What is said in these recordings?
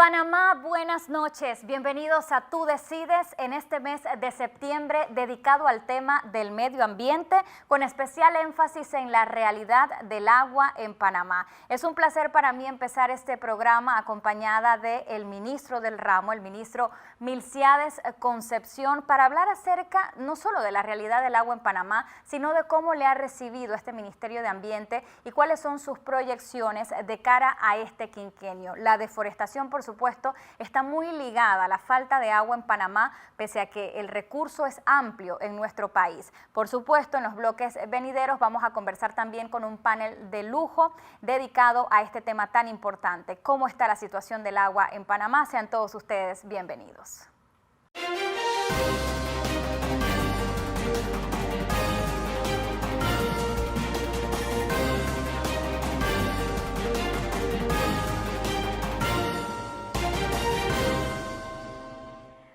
Panamá, buenas noches. Bienvenidos a Tú Decides en este mes de septiembre dedicado al tema del medio ambiente, con especial énfasis en la realidad del agua en Panamá. Es un placer para mí empezar este programa acompañada del ministro del ramo, el ministro Milciades Concepción, para hablar acerca no solo de la realidad del agua en Panamá, sino de cómo le ha recibido este Ministerio de Ambiente y cuáles son sus proyecciones de cara a este quinquenio. La deforestación, por supuesto, está muy ligada a la falta de agua en Panamá, pese a que el recurso es amplio en nuestro país. Por supuesto, en los bloques venideros vamos a conversar también con un panel de lujo dedicado a este tema tan importante. ¿Cómo está la situación del agua en Panamá? Sean todos ustedes bienvenidos.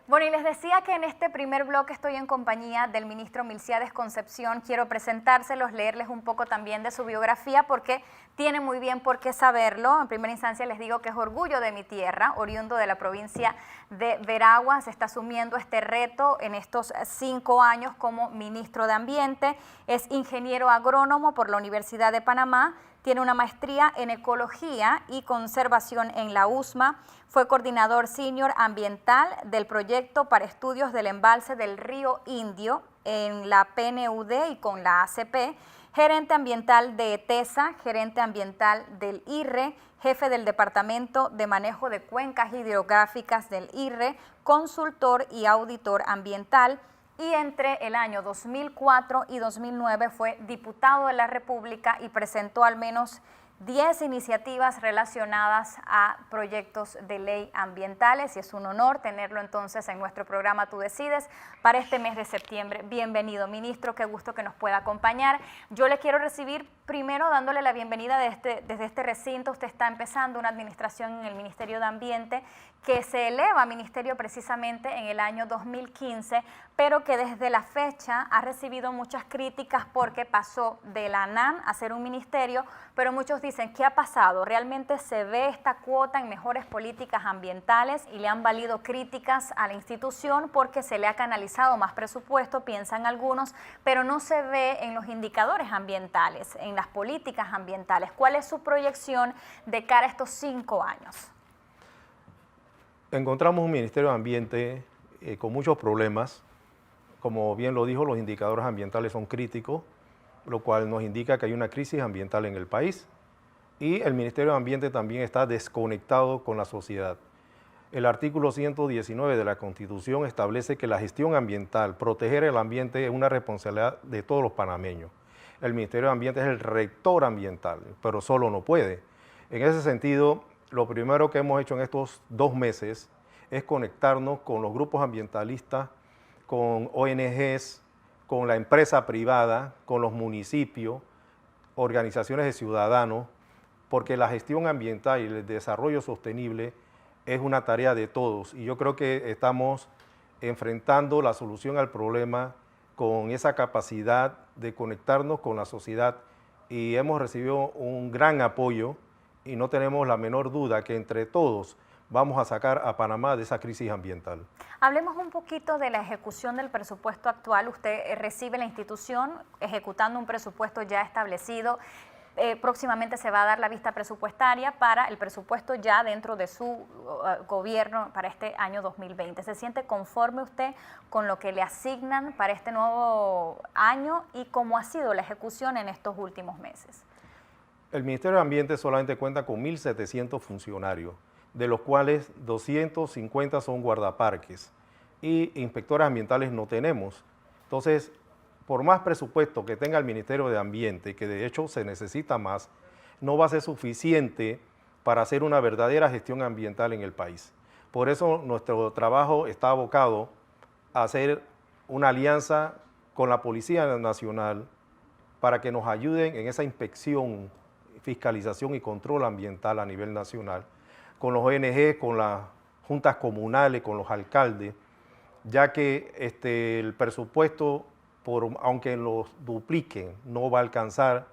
Bueno, y les decía que en este primer bloque estoy en compañía del ministro Milciades Concepción. Quiero presentárselos, leerles un poco también de su biografía porque tiene muy bien por qué saberlo. En primera instancia les digo que es orgullo de mi tierra, oriundo de la provincia de Veraguas. Está asumiendo este reto en estos 5 años como ministro de Ambiente. Es ingeniero agrónomo por la Universidad de Panamá. Tiene una maestría en Ecología y Conservación en la USMA. Fue coordinador senior ambiental del proyecto para estudios del embalse del río Indio en la PNUD y con la ACP, gerente ambiental de ETESA, gerente ambiental del IRRE, jefe del Departamento de Manejo de Cuencas Hidrográficas del IRRE, consultor y auditor ambiental. Y entre el año 2004 y 2009 fue diputado de la República y presentó al menos 10 iniciativas relacionadas a proyectos de ley ambientales, y es un honor tenerlo entonces en nuestro programa Tú Decides para este mes de septiembre. Bienvenido, ministro, qué gusto que nos pueda acompañar. Yo le quiero recibir primero dándole la bienvenida desde este recinto. Usted está empezando una administración en el Ministerio de Ambiente que se eleva a ministerio precisamente en el año 2015, pero que desde la fecha ha recibido muchas críticas porque pasó de la ANAM a ser un ministerio, pero muchos dicen, ¿qué ha pasado? ¿Realmente se ve esta cuota en mejores políticas ambientales? Y le han valido críticas a la institución porque se le ha canalizado más presupuesto, piensan algunos, pero no se ve en los indicadores ambientales, en las políticas ambientales. ¿Cuál es su proyección de cara a estos 5 años? Encontramos un Ministerio de Ambiente con muchos problemas. Como bien lo dijo, los indicadores ambientales son críticos, lo cual nos indica que hay una crisis ambiental en el país. Y el Ministerio de Ambiente también está desconectado con la sociedad. El artículo 119 de la Constitución establece que la gestión ambiental, proteger el ambiente, es una responsabilidad de todos los panameños. El Ministerio de Ambiente es el rector ambiental, pero solo no puede. En ese sentido, lo primero que hemos hecho en estos 2 meses es conectarnos con los grupos ambientalistas, con ONGs, con la empresa privada, con los municipios, organizaciones de ciudadanos, porque la gestión ambiental y el desarrollo sostenible es una tarea de todos. Y yo creo que estamos enfrentando la solución al problema con esa capacidad de conectarnos con la sociedad, y hemos recibido un gran apoyo y no tenemos la menor duda que entre todos vamos a sacar a Panamá de esa crisis ambiental. Hablemos un poquito de la ejecución del presupuesto actual. Usted recibe la institución ejecutando un presupuesto ya establecido. Próximamente se va a dar la vista presupuestaria para el presupuesto ya dentro de su gobierno para este año 2020. ¿Se siente conforme usted con lo que le asignan para este nuevo año y cómo ha sido la ejecución en estos últimos meses? El Ministerio de Ambiente solamente cuenta con 1.700 funcionarios, de los cuales 250 son guardaparques y inspectores ambientales no tenemos. Entonces, por más presupuesto que tenga el Ministerio de Ambiente, que de hecho se necesita más, no va a ser suficiente para hacer una verdadera gestión ambiental en el país. Por eso nuestro trabajo está abocado a hacer una alianza con la Policía Nacional para que nos ayuden en esa inspección, fiscalización y control ambiental a nivel nacional, con los ONG, con las juntas comunales, con los alcaldes, ya que el presupuesto, aunque los dupliquen, no va a alcanzar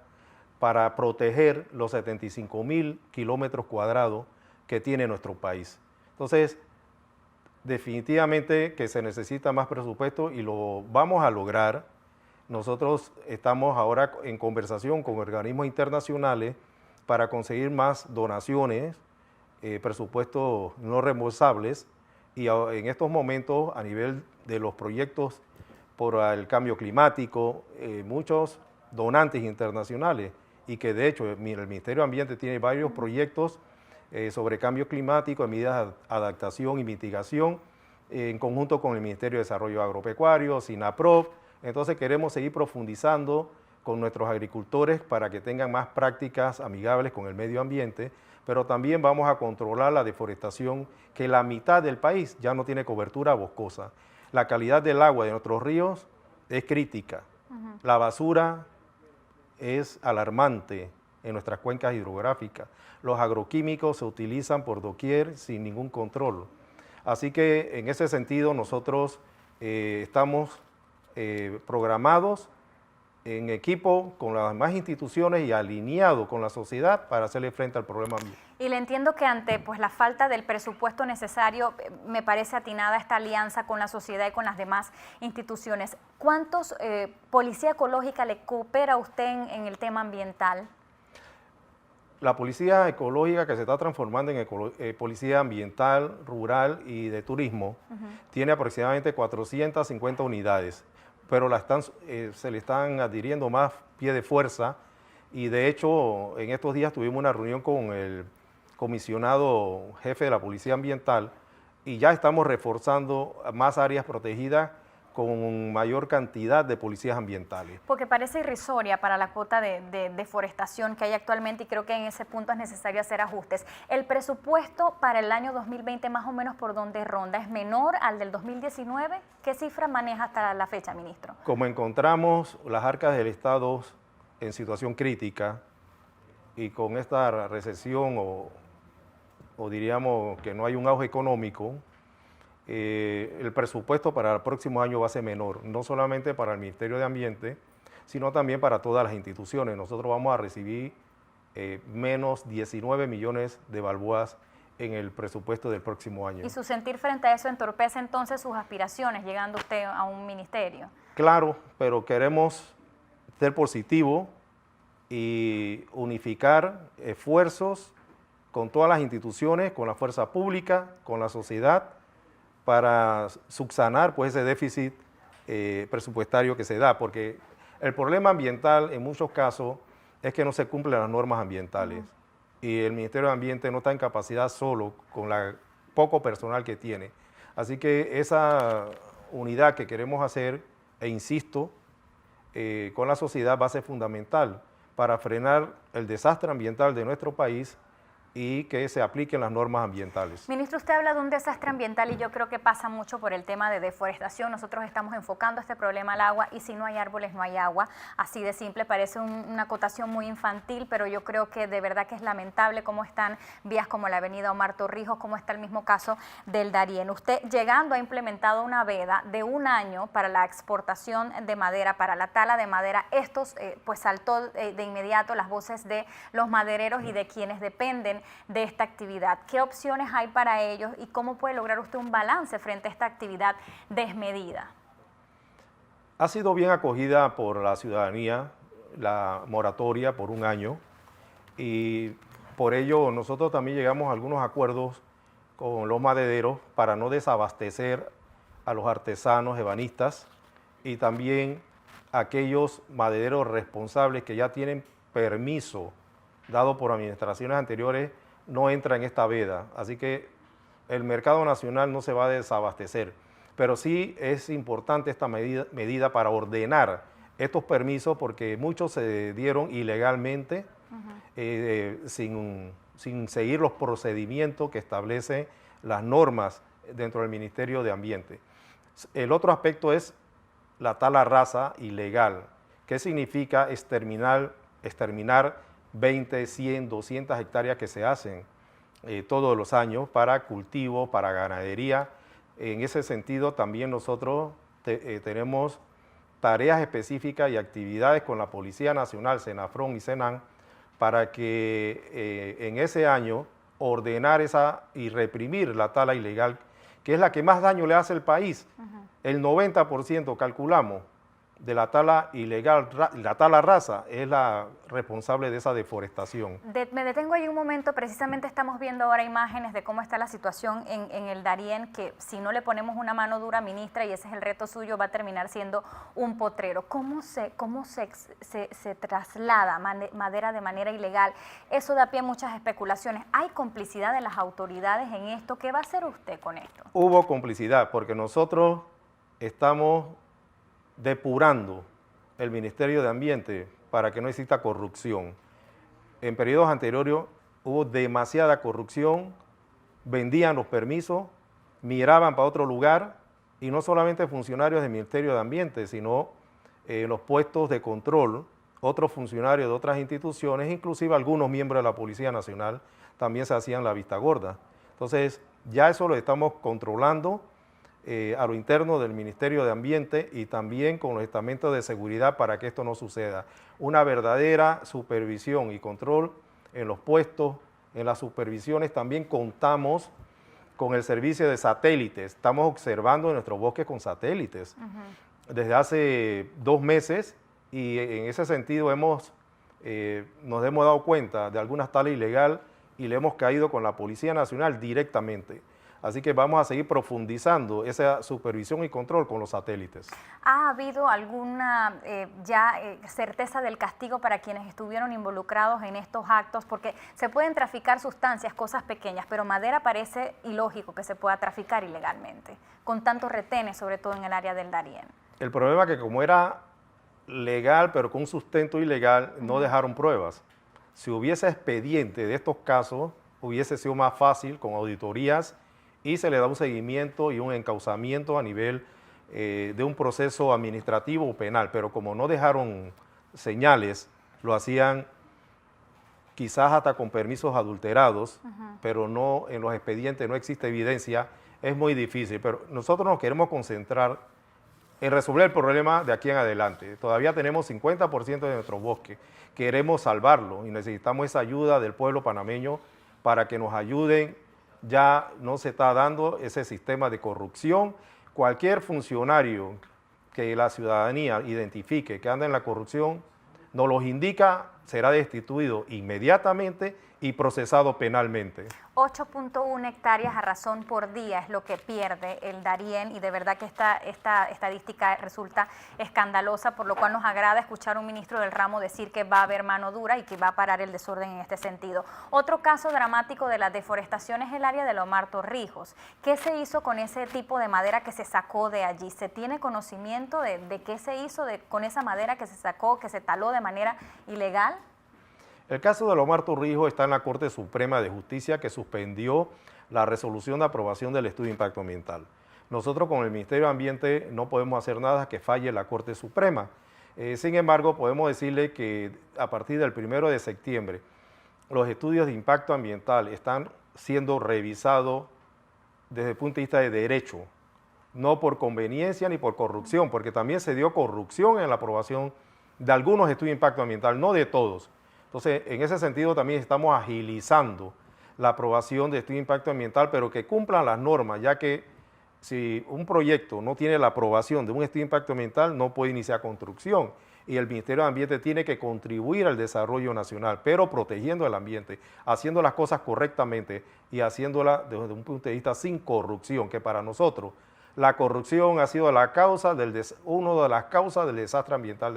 para proteger los 75.000 kilómetros cuadrados que tiene nuestro país. Entonces, definitivamente que se necesita más presupuesto y lo vamos a lograr. Nosotros estamos ahora en conversación con organismos internacionales para conseguir más donaciones, presupuestos no reembolsables, y en estos momentos a nivel de los proyectos por el cambio climático, muchos donantes internacionales, y que de hecho el Ministerio de Ambiente tiene varios proyectos sobre cambio climático, medidas de adaptación y mitigación, en conjunto con el Ministerio de Desarrollo Agropecuario, SINAPROF. Entonces queremos seguir profundizando con nuestros agricultores para que tengan más prácticas amigables con el medio ambiente, pero también vamos a controlar la deforestación, que la mitad del país ya no tiene cobertura boscosa. La calidad del agua de nuestros ríos es crítica. La basura es alarmante en nuestras cuencas hidrográficas. Los agroquímicos se utilizan por doquier sin ningún control. Así que en ese sentido nosotros estamos programados en equipo con las demás instituciones y alineados con la sociedad para hacerle frente al problema ambiental. Y le entiendo que ante pues, la falta del presupuesto necesario, me parece atinada esta alianza con la sociedad y con las demás instituciones. ¿Cuántos Policía Ecológica le coopera a usted en el tema ambiental? La Policía Ecológica, que se está transformando en Policía Ambiental, Rural y de Turismo, tiene aproximadamente 450 unidades, pero se le están adhiriendo más pie de fuerza, y de hecho en estos días tuvimos una reunión con el comisionado jefe de la Policía Ambiental y ya estamos reforzando más áreas protegidas con mayor cantidad de policías ambientales. Porque parece irrisoria para la cuota de deforestación que hay actualmente, y creo que en ese punto es necesario hacer ajustes. ¿El presupuesto para el año 2020 más o menos por dónde ronda? ¿Es menor al del 2019? ¿Qué cifra maneja hasta la fecha, ministro? Como encontramos las arcas del Estado en situación crítica y con esta recesión o diríamos que no hay un auge económico, el presupuesto para el próximo año va a ser menor, no solamente para el Ministerio de Ambiente, sino también para todas las instituciones. Nosotros vamos a recibir menos 19 millones de balboas en el presupuesto del próximo año. ¿Y su sentir frente a eso entorpece entonces sus aspiraciones, llegando usted a un ministerio? Claro, pero queremos ser positivos y unificar esfuerzos con todas las instituciones, con la fuerza pública, con la sociedad, para subsanar pues, ese déficit presupuestario que se da, porque el problema ambiental en muchos casos es que no se cumplen las normas ambientales y el Ministerio de Ambiente no está en capacidad solo con la poco personal que tiene. Así que esa unidad que queremos hacer, e insisto, con la sociedad va a ser fundamental para frenar el desastre ambiental de nuestro país y que se apliquen las normas ambientales. Ministro, usted habla de un desastre ambiental y yo creo que pasa mucho por el tema de deforestación. Nosotros estamos enfocando este problema al agua, y si no hay árboles no hay agua. Así de simple, parece una acotación muy infantil, pero yo creo que de verdad que es lamentable cómo están vías como la avenida Omar Torrijos, como está el mismo caso del Darién. Usted, llegando, ha implementado una veda de 1 año para la exportación de madera, para la tala de madera. Estos pues saltó de inmediato las voces de los madereros y de quienes dependen de esta actividad. ¿Qué opciones hay para ellos y cómo puede lograr usted un balance frente a esta actividad desmedida? Ha sido bien acogida por la ciudadanía la moratoria por 1 año, y por ello nosotros también llegamos a algunos acuerdos con los madereros para no desabastecer a los artesanos ebanistas y también a aquellos madereros responsables que ya tienen permiso dado por administraciones anteriores, no entra en esta veda. Así que el mercado nacional no se va a desabastecer, pero sí es importante esta medida para ordenar estos permisos, porque muchos se dieron ilegalmente, sin seguir los procedimientos que establecen las normas dentro del Ministerio de Ambiente. El otro aspecto es la tala rasa ilegal. ¿Qué significa exterminar 20, 100, 200 hectáreas que se hacen todos los años para cultivo, para ganadería? En ese sentido también nosotros tenemos tareas específicas y actividades con la Policía Nacional, Senafrón y Senan, para que en ese año ordenar y reprimir la tala ilegal, que es la que más daño le hace al país. El 90% calculamos de la tala ilegal, la tala rasa, es la responsable de esa deforestación. Me detengo ahí un momento, precisamente estamos viendo ahora imágenes de cómo está la situación en el Darién, que si no le ponemos una mano dura, ministra, y ese es el reto suyo, va a terminar siendo un potrero. ¿Cómo se traslada madera de manera ilegal? Eso da pie a muchas especulaciones. ¿Hay complicidad de las autoridades en esto? ¿Qué va a hacer usted con esto? Hubo complicidad, porque nosotros estamos depurando el Ministerio de Ambiente para que no exista corrupción. En periodos anteriores hubo demasiada corrupción, vendían los permisos, miraban para otro lugar, y no solamente funcionarios del Ministerio de Ambiente, sino los puestos de control, otros funcionarios de otras instituciones, inclusive algunos miembros de la Policía Nacional, también se hacían la vista gorda. Entonces, ya eso lo estamos controlando a lo interno del Ministerio de Ambiente y también con los estamentos de seguridad para que esto no suceda. Una verdadera supervisión y control en los puestos, en las supervisiones. También contamos con el servicio de satélites. Estamos observando nuestros bosques con satélites desde hace 2 meses, y en ese sentido nos hemos dado cuenta de algunas talas ilegal y le hemos caído con la Policía Nacional directamente. Así que vamos a seguir profundizando esa supervisión y control con los satélites. ¿Ha habido alguna certeza del castigo para quienes estuvieron involucrados en estos actos? Porque se pueden traficar sustancias, cosas pequeñas, pero madera parece ilógico que se pueda traficar ilegalmente, con tantos retenes, sobre todo en el área del Darién. El problema es que como era legal, pero con un sustento ilegal, no dejaron pruebas. Si hubiese expediente de estos casos, hubiese sido más fácil con auditorías, y se le da un seguimiento y un encauzamiento a nivel de un proceso administrativo o penal, pero como no dejaron señales, lo hacían quizás hasta con permisos adulterados, pero no en los expedientes no existe evidencia, es muy difícil. Pero nosotros nos queremos concentrar en resolver el problema de aquí en adelante. Todavía tenemos 50% de nuestro bosque, queremos salvarlo y necesitamos esa ayuda del pueblo panameño para que nos ayuden. Ya no se está dando ese sistema de corrupción. Cualquier funcionario que la ciudadanía identifique que anda en la corrupción, nos los indica, será destituido inmediatamente y procesado penalmente. 8.1 hectáreas a razón por día es lo que pierde el Darién, y de verdad que esta estadística resulta escandalosa, por lo cual nos agrada escuchar a un ministro del ramo decir que va a haber mano dura y que va a parar el desorden en este sentido. Otro caso dramático de la deforestación es el área de Lomar Torrijos. ¿Qué se hizo con ese tipo de madera que se sacó de allí? ¿Se tiene conocimiento de qué se hizo con esa madera que se sacó, que se taló de manera ilegal? El caso de Lomar Torrijos está en la Corte Suprema de Justicia, que suspendió la resolución de aprobación del estudio de impacto ambiental. Nosotros con el Ministerio de Ambiente no podemos hacer nada que falle la Corte Suprema. Sin embargo, podemos decirle que a partir del 1 de septiembre los estudios de impacto ambiental están siendo revisados desde el punto de vista de derecho, no por conveniencia ni por corrupción, porque también se dio corrupción en la aprobación de algunos estudios de impacto ambiental, no de todos. Entonces, en ese sentido también estamos agilizando la aprobación de estudio de impacto ambiental, pero que cumplan las normas, ya que si un proyecto no tiene la aprobación de un estudio de impacto ambiental, no puede iniciar construcción. Y el Ministerio de Ambiente tiene que contribuir al desarrollo nacional, pero protegiendo el ambiente, haciendo las cosas correctamente y haciéndolas desde un punto de vista sin corrupción, que para nosotros la corrupción ha sido una de las causas del desastre ambiental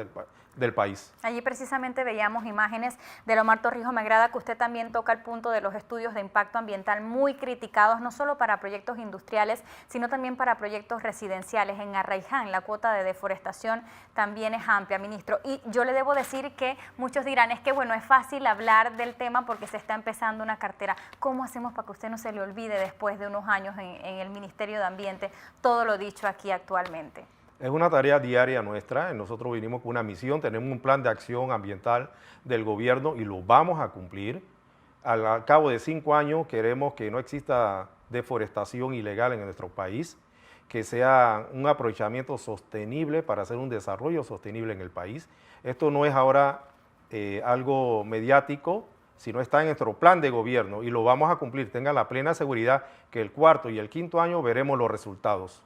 del país. Allí precisamente veíamos imágenes de Lomar Torrijos. Me agrada que usted también toca el punto de los estudios de impacto ambiental muy criticados, no solo para proyectos industriales, sino también para proyectos residenciales. En Arraiján la cuota de deforestación también es amplia, ministro. Y yo le debo decir que muchos dirán, es que bueno, es fácil hablar del tema porque se está empezando una cartera. ¿Cómo hacemos para que usted no se le olvide después de unos años en el Ministerio de Ambiente todo lo dicho aquí actualmente? Es una tarea diaria nuestra. Nosotros vinimos con una misión, tenemos un plan de acción ambiental del gobierno y lo vamos a cumplir. Al cabo de 5 años queremos que no exista deforestación ilegal en nuestro país, que sea un aprovechamiento sostenible para hacer un desarrollo sostenible en el país. Esto no es ahora algo mediático, sino está en nuestro plan de gobierno y lo vamos a cumplir. Tengan la plena seguridad que el cuarto y el quinto año veremos los resultados.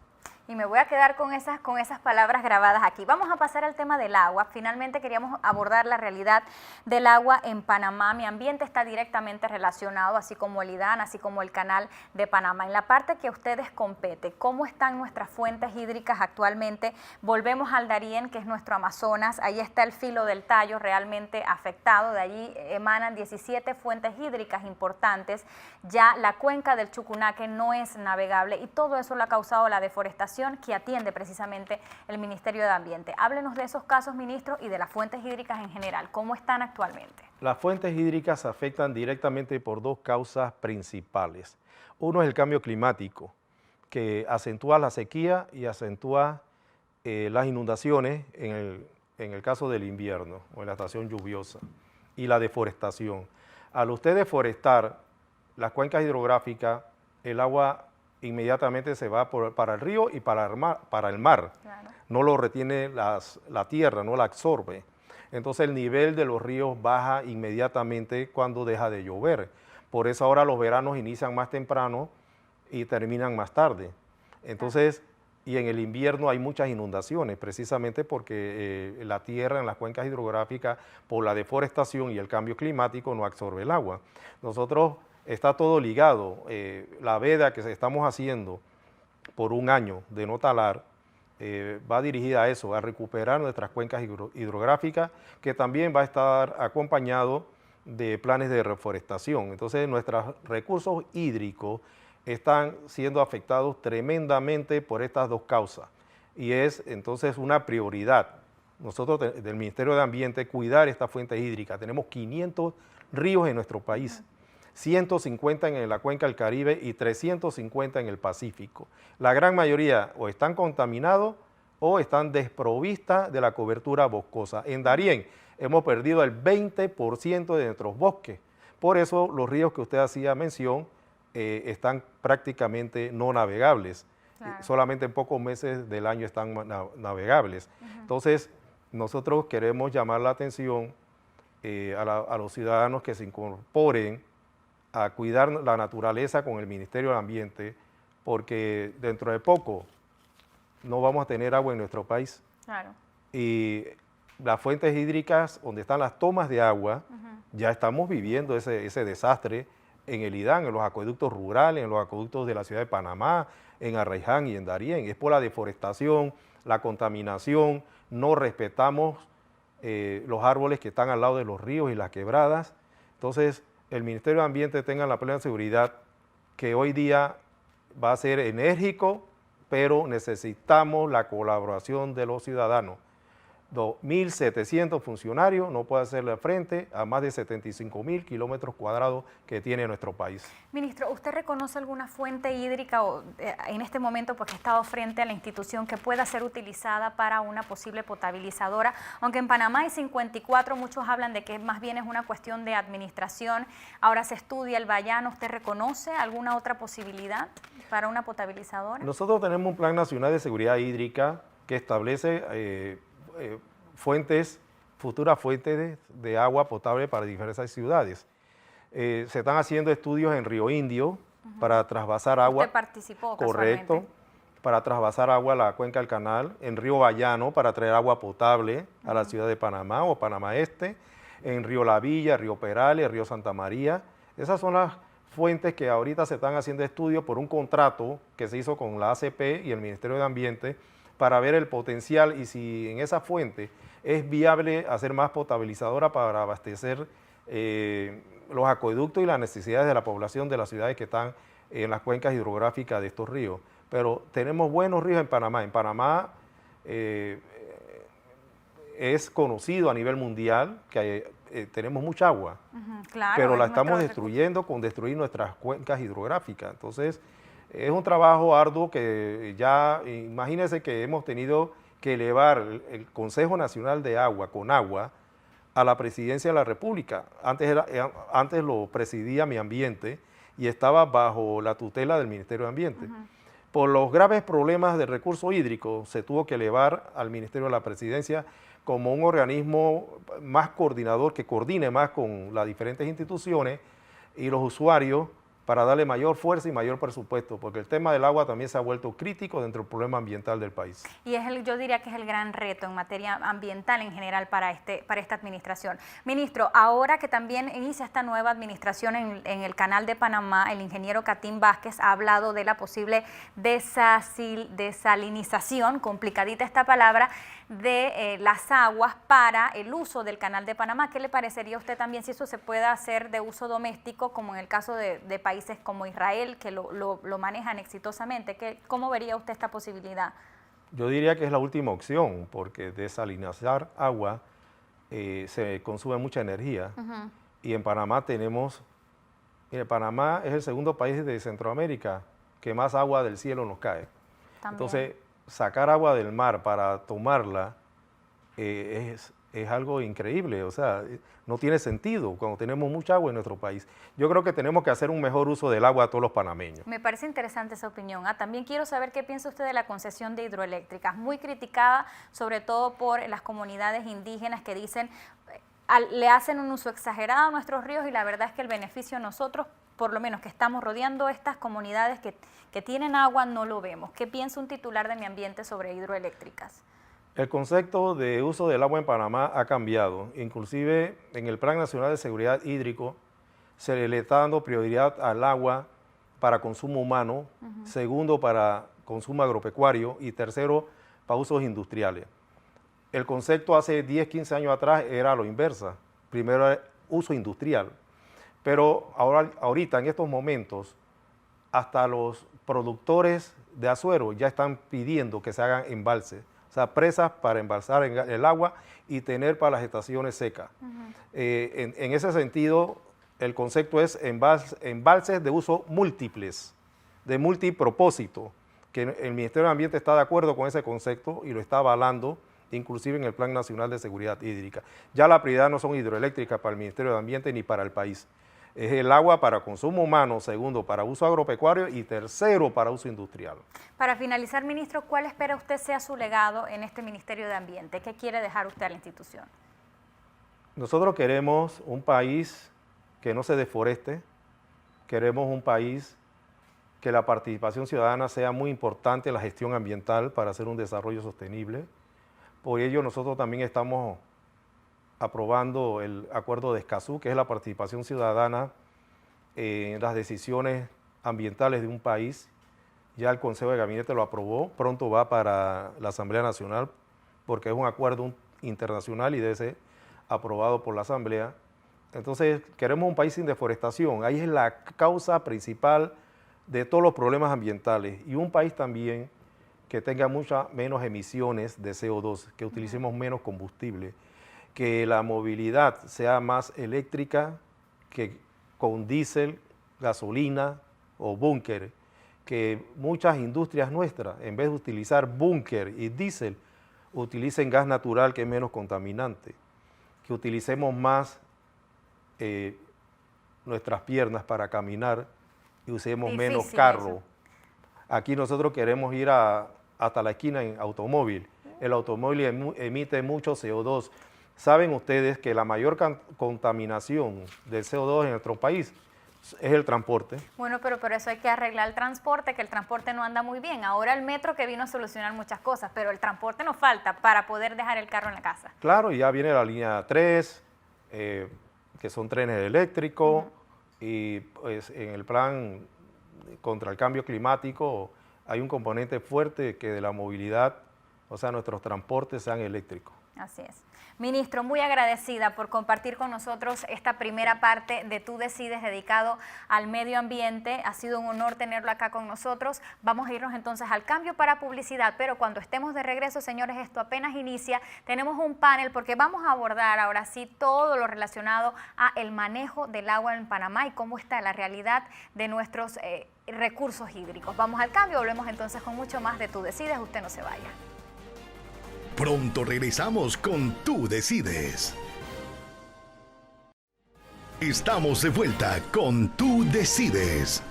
Y me voy a quedar con esas palabras grabadas aquí. Vamos a pasar al tema del agua. Finalmente queríamos abordar la realidad del agua en Panamá. Mi ambiente está directamente relacionado, así como el IDAN, así como el Canal de Panamá. En la parte que a ustedes compete, ¿cómo están nuestras fuentes hídricas actualmente? Volvemos al Darién, que es nuestro Amazonas. Ahí está el filo del Tallo realmente afectado. De allí emanan 17 fuentes hídricas importantes. Ya la cuenca del Chucunaque no es navegable y todo eso lo ha causado la deforestación que atiende precisamente el Ministerio de Ambiente. Háblenos de esos casos, ministro, y de las fuentes hídricas en general. ¿Cómo están actualmente? Las fuentes hídricas se afectan directamente por dos causas principales. Uno es el cambio climático, que acentúa la sequía y acentúa las inundaciones en el caso del invierno o en la estación lluviosa, y la deforestación. Al usted deforestar las cuencas hidrográficas, el agua inmediatamente se va para el río y para el mar. Claro. No lo retiene la tierra, no la absorbe. Entonces el nivel de los ríos baja inmediatamente cuando deja de llover. Por eso ahora los veranos inician más temprano y terminan más tarde. Entonces, y en el invierno hay muchas inundaciones, precisamente porque la tierra en las cuencas hidrográficas, por la deforestación y el cambio climático, no absorbe el agua. Nosotros está todo ligado. La veda que estamos haciendo por un año de no talar va dirigida a eso, a recuperar nuestras cuencas hidrográficas, que también va a estar acompañado de planes de reforestación. Entonces nuestros recursos hídricos están siendo afectados tremendamente por estas dos causas y es entonces una prioridad nosotros del Ministerio de Ambiente cuidar estas fuentes hídricas. Tenemos 500 ríos en nuestro país. 150 en la cuenca del Caribe y 350 en el Pacífico. La gran mayoría o están contaminados o están desprovistas de la cobertura boscosa. En Darién hemos perdido el 20% de nuestros bosques. Por eso los ríos que usted hacía mención están prácticamente no navegables. Claro. Solamente en pocos meses del año están navegables. Entonces, nosotros queremos llamar la atención a los ciudadanos que se incorporen a cuidar la naturaleza con el Ministerio del Ambiente, porque dentro de poco no vamos a tener agua en nuestro país. Claro. Y las fuentes hídricas, donde están las tomas de agua, ya estamos viviendo ese desastre en el IDAN, en los acueductos rurales, en los acueductos de la ciudad de Panamá, en Arraiján y en Darién. Es por la deforestación, la contaminación, no respetamos los árboles que están al lado de los ríos y las quebradas. Entonces, el Ministerio de Ambiente tenga la plena seguridad que hoy día va a ser enérgico, pero necesitamos la colaboración de los ciudadanos. 2.700 funcionarios no pueden hacerle frente a más de 75.000 kilómetros cuadrados que tiene nuestro país. Ministro, ¿usted reconoce alguna fuente hídrica en este momento, porque ha estado frente a la institución, que pueda ser utilizada para una posible potabilizadora? Aunque en Panamá hay 54, muchos hablan de que más bien es una cuestión de administración. Ahora se estudia el Bayano. ¿Usted reconoce alguna otra posibilidad para una potabilizadora? Nosotros tenemos un Plan Nacional de Seguridad Hídrica que establece futuras fuentes de agua potable para diversas ciudades. Se están haciendo estudios en Río Indio para trasvasar agua. ¿Usted participó? Correcto, para trasvasar agua a la cuenca del canal. En Río Bayano para traer agua potable a la ciudad de Panamá o Panamá Este. En Río La Villa, Río Perales, Río Santa María. Esas son las fuentes que ahorita se están haciendo estudios por un contrato que se hizo con la ACP y el Ministerio de Ambiente para ver el potencial y si en esa fuente es viable hacer más potabilizadora para abastecer los acueductos y las necesidades de la población de las ciudades que están en las cuencas hidrográficas de estos ríos. Pero tenemos buenos ríos en Panamá. En Panamá es conocido a nivel mundial que tenemos mucha agua, claro, pero la estamos destruyendo con destruir nuestras cuencas hidrográficas. Entonces, es un trabajo arduo que ya, imagínense que hemos tenido que elevar el Consejo Nacional de Agua, CONAGUA, a la Presidencia de la República. Antes lo presidía Mi Ambiente y estaba bajo la tutela del Ministerio de Ambiente. Por los graves problemas de recursos hídricos se tuvo que elevar al Ministerio de la Presidencia, como un organismo más coordinador, que coordine más con las diferentes instituciones y los usuarios para darle mayor fuerza y mayor presupuesto, porque el tema del agua también se ha vuelto crítico dentro del problema ambiental del país. Y yo diría que es el gran reto en materia ambiental en general para esta administración. Ministro, ahora que también inicia esta nueva administración en el Canal de Panamá, el ingeniero Catín Vázquez ha hablado de la posible desalinización, complicadita esta palabra, de las aguas para el uso del Canal de Panamá. ¿Qué le parecería a usted también si eso se puede hacer de uso doméstico, como en el caso de países como Israel, que lo manejan exitosamente? ¿Cómo vería usted esta posibilidad? Yo diría que es la última opción, porque desalinizar agua se consume mucha energía. Y en Panamá mire, Panamá es el segundo país de Centroamérica que más agua del cielo nos cae. También. Entonces, sacar agua del mar para tomarla es algo increíble, o sea, no tiene sentido cuando tenemos mucha agua en nuestro país. Yo creo que tenemos que hacer un mejor uso del agua a todos los panameños. Me parece interesante esa opinión. También quiero saber qué piensa usted de la concesión de hidroeléctricas, muy criticada sobre todo por las comunidades indígenas que dicen le hacen un uso exagerado a nuestros ríos, y la verdad es que el beneficio a nosotros, por lo menos que estamos rodeando estas comunidades que tienen agua, no lo vemos. ¿Qué piensa un titular de Medio Ambiente sobre hidroeléctricas? El concepto de uso del agua en Panamá ha cambiado. Inclusive en el Plan Nacional de Seguridad Hídrico se le está dando prioridad al agua para consumo humano, segundo para consumo agropecuario y tercero para usos industriales. El concepto hace 10, 15 años atrás era lo inversa. Primero era uso industrial. Pero ahorita, en estos momentos, hasta los productores de Azuero ya están pidiendo que se hagan embalses, o sea, presas para embalsar el agua y tener para las estaciones secas. En ese sentido, el concepto es embalses de uso múltiples, de multipropósito, que el Ministerio de Ambiente está de acuerdo con ese concepto y lo está avalando, inclusive en el Plan Nacional de Seguridad Hídrica. Ya la prioridad no son hidroeléctricas para el Ministerio de Ambiente ni para el país. Es el agua para consumo humano, segundo para uso agropecuario y tercero para uso industrial. Para finalizar, ministro, ¿cuál espera usted sea su legado en este Ministerio de Ambiente? ¿Qué quiere dejar usted a la institución? Nosotros queremos un país que no se deforeste, queremos un país que la participación ciudadana sea muy importante en la gestión ambiental para hacer un desarrollo sostenible. Por ello nosotros también estamos aprobando el acuerdo de Escazú, que es la participación ciudadana en las decisiones ambientales de un país. Ya el Consejo de Gabinete lo aprobó, pronto va para la Asamblea Nacional, porque es un acuerdo internacional y debe ser aprobado por la Asamblea. Entonces, queremos un país sin deforestación. Ahí es la causa principal de todos los problemas ambientales. Y un país también que tenga muchas menos emisiones de CO2, que utilicemos menos combustible, que la movilidad sea más eléctrica que con diésel, gasolina o búnker, que muchas industrias nuestras, en vez de utilizar búnker y diésel, utilicen gas natural, que es menos contaminante, que utilicemos más nuestras piernas para caminar y usemos menos carro. Eso. Aquí nosotros queremos ir hasta la esquina en automóvil. El automóvil emite mucho CO2. Saben ustedes que la mayor contaminación del CO2 en nuestro país es el transporte. Bueno, pero por eso hay que arreglar el transporte, que el transporte no anda muy bien. Ahora el metro que vino a solucionar muchas cosas, pero el transporte nos falta para poder dejar el carro en la casa. Claro, ya viene la línea 3, que son trenes eléctricos, y pues en el plan contra el cambio climático hay un componente fuerte que de la movilidad, o sea, nuestros transportes sean eléctricos. Así es. Ministro, muy agradecida por compartir con nosotros esta primera parte de Tú Decides dedicado al medio ambiente. Ha sido un honor tenerlo acá con nosotros. Vamos a irnos entonces al cambio para publicidad, pero cuando estemos de regreso, señores, esto apenas inicia. Tenemos un panel porque vamos a abordar ahora sí todo lo relacionado a el manejo del agua en Panamá y cómo está la realidad de nuestros recursos hídricos. Vamos al cambio, volvemos entonces con mucho más de Tú Decides. Usted no se vaya. Pronto regresamos con Tú Decides. Estamos de vuelta con Tú Decides.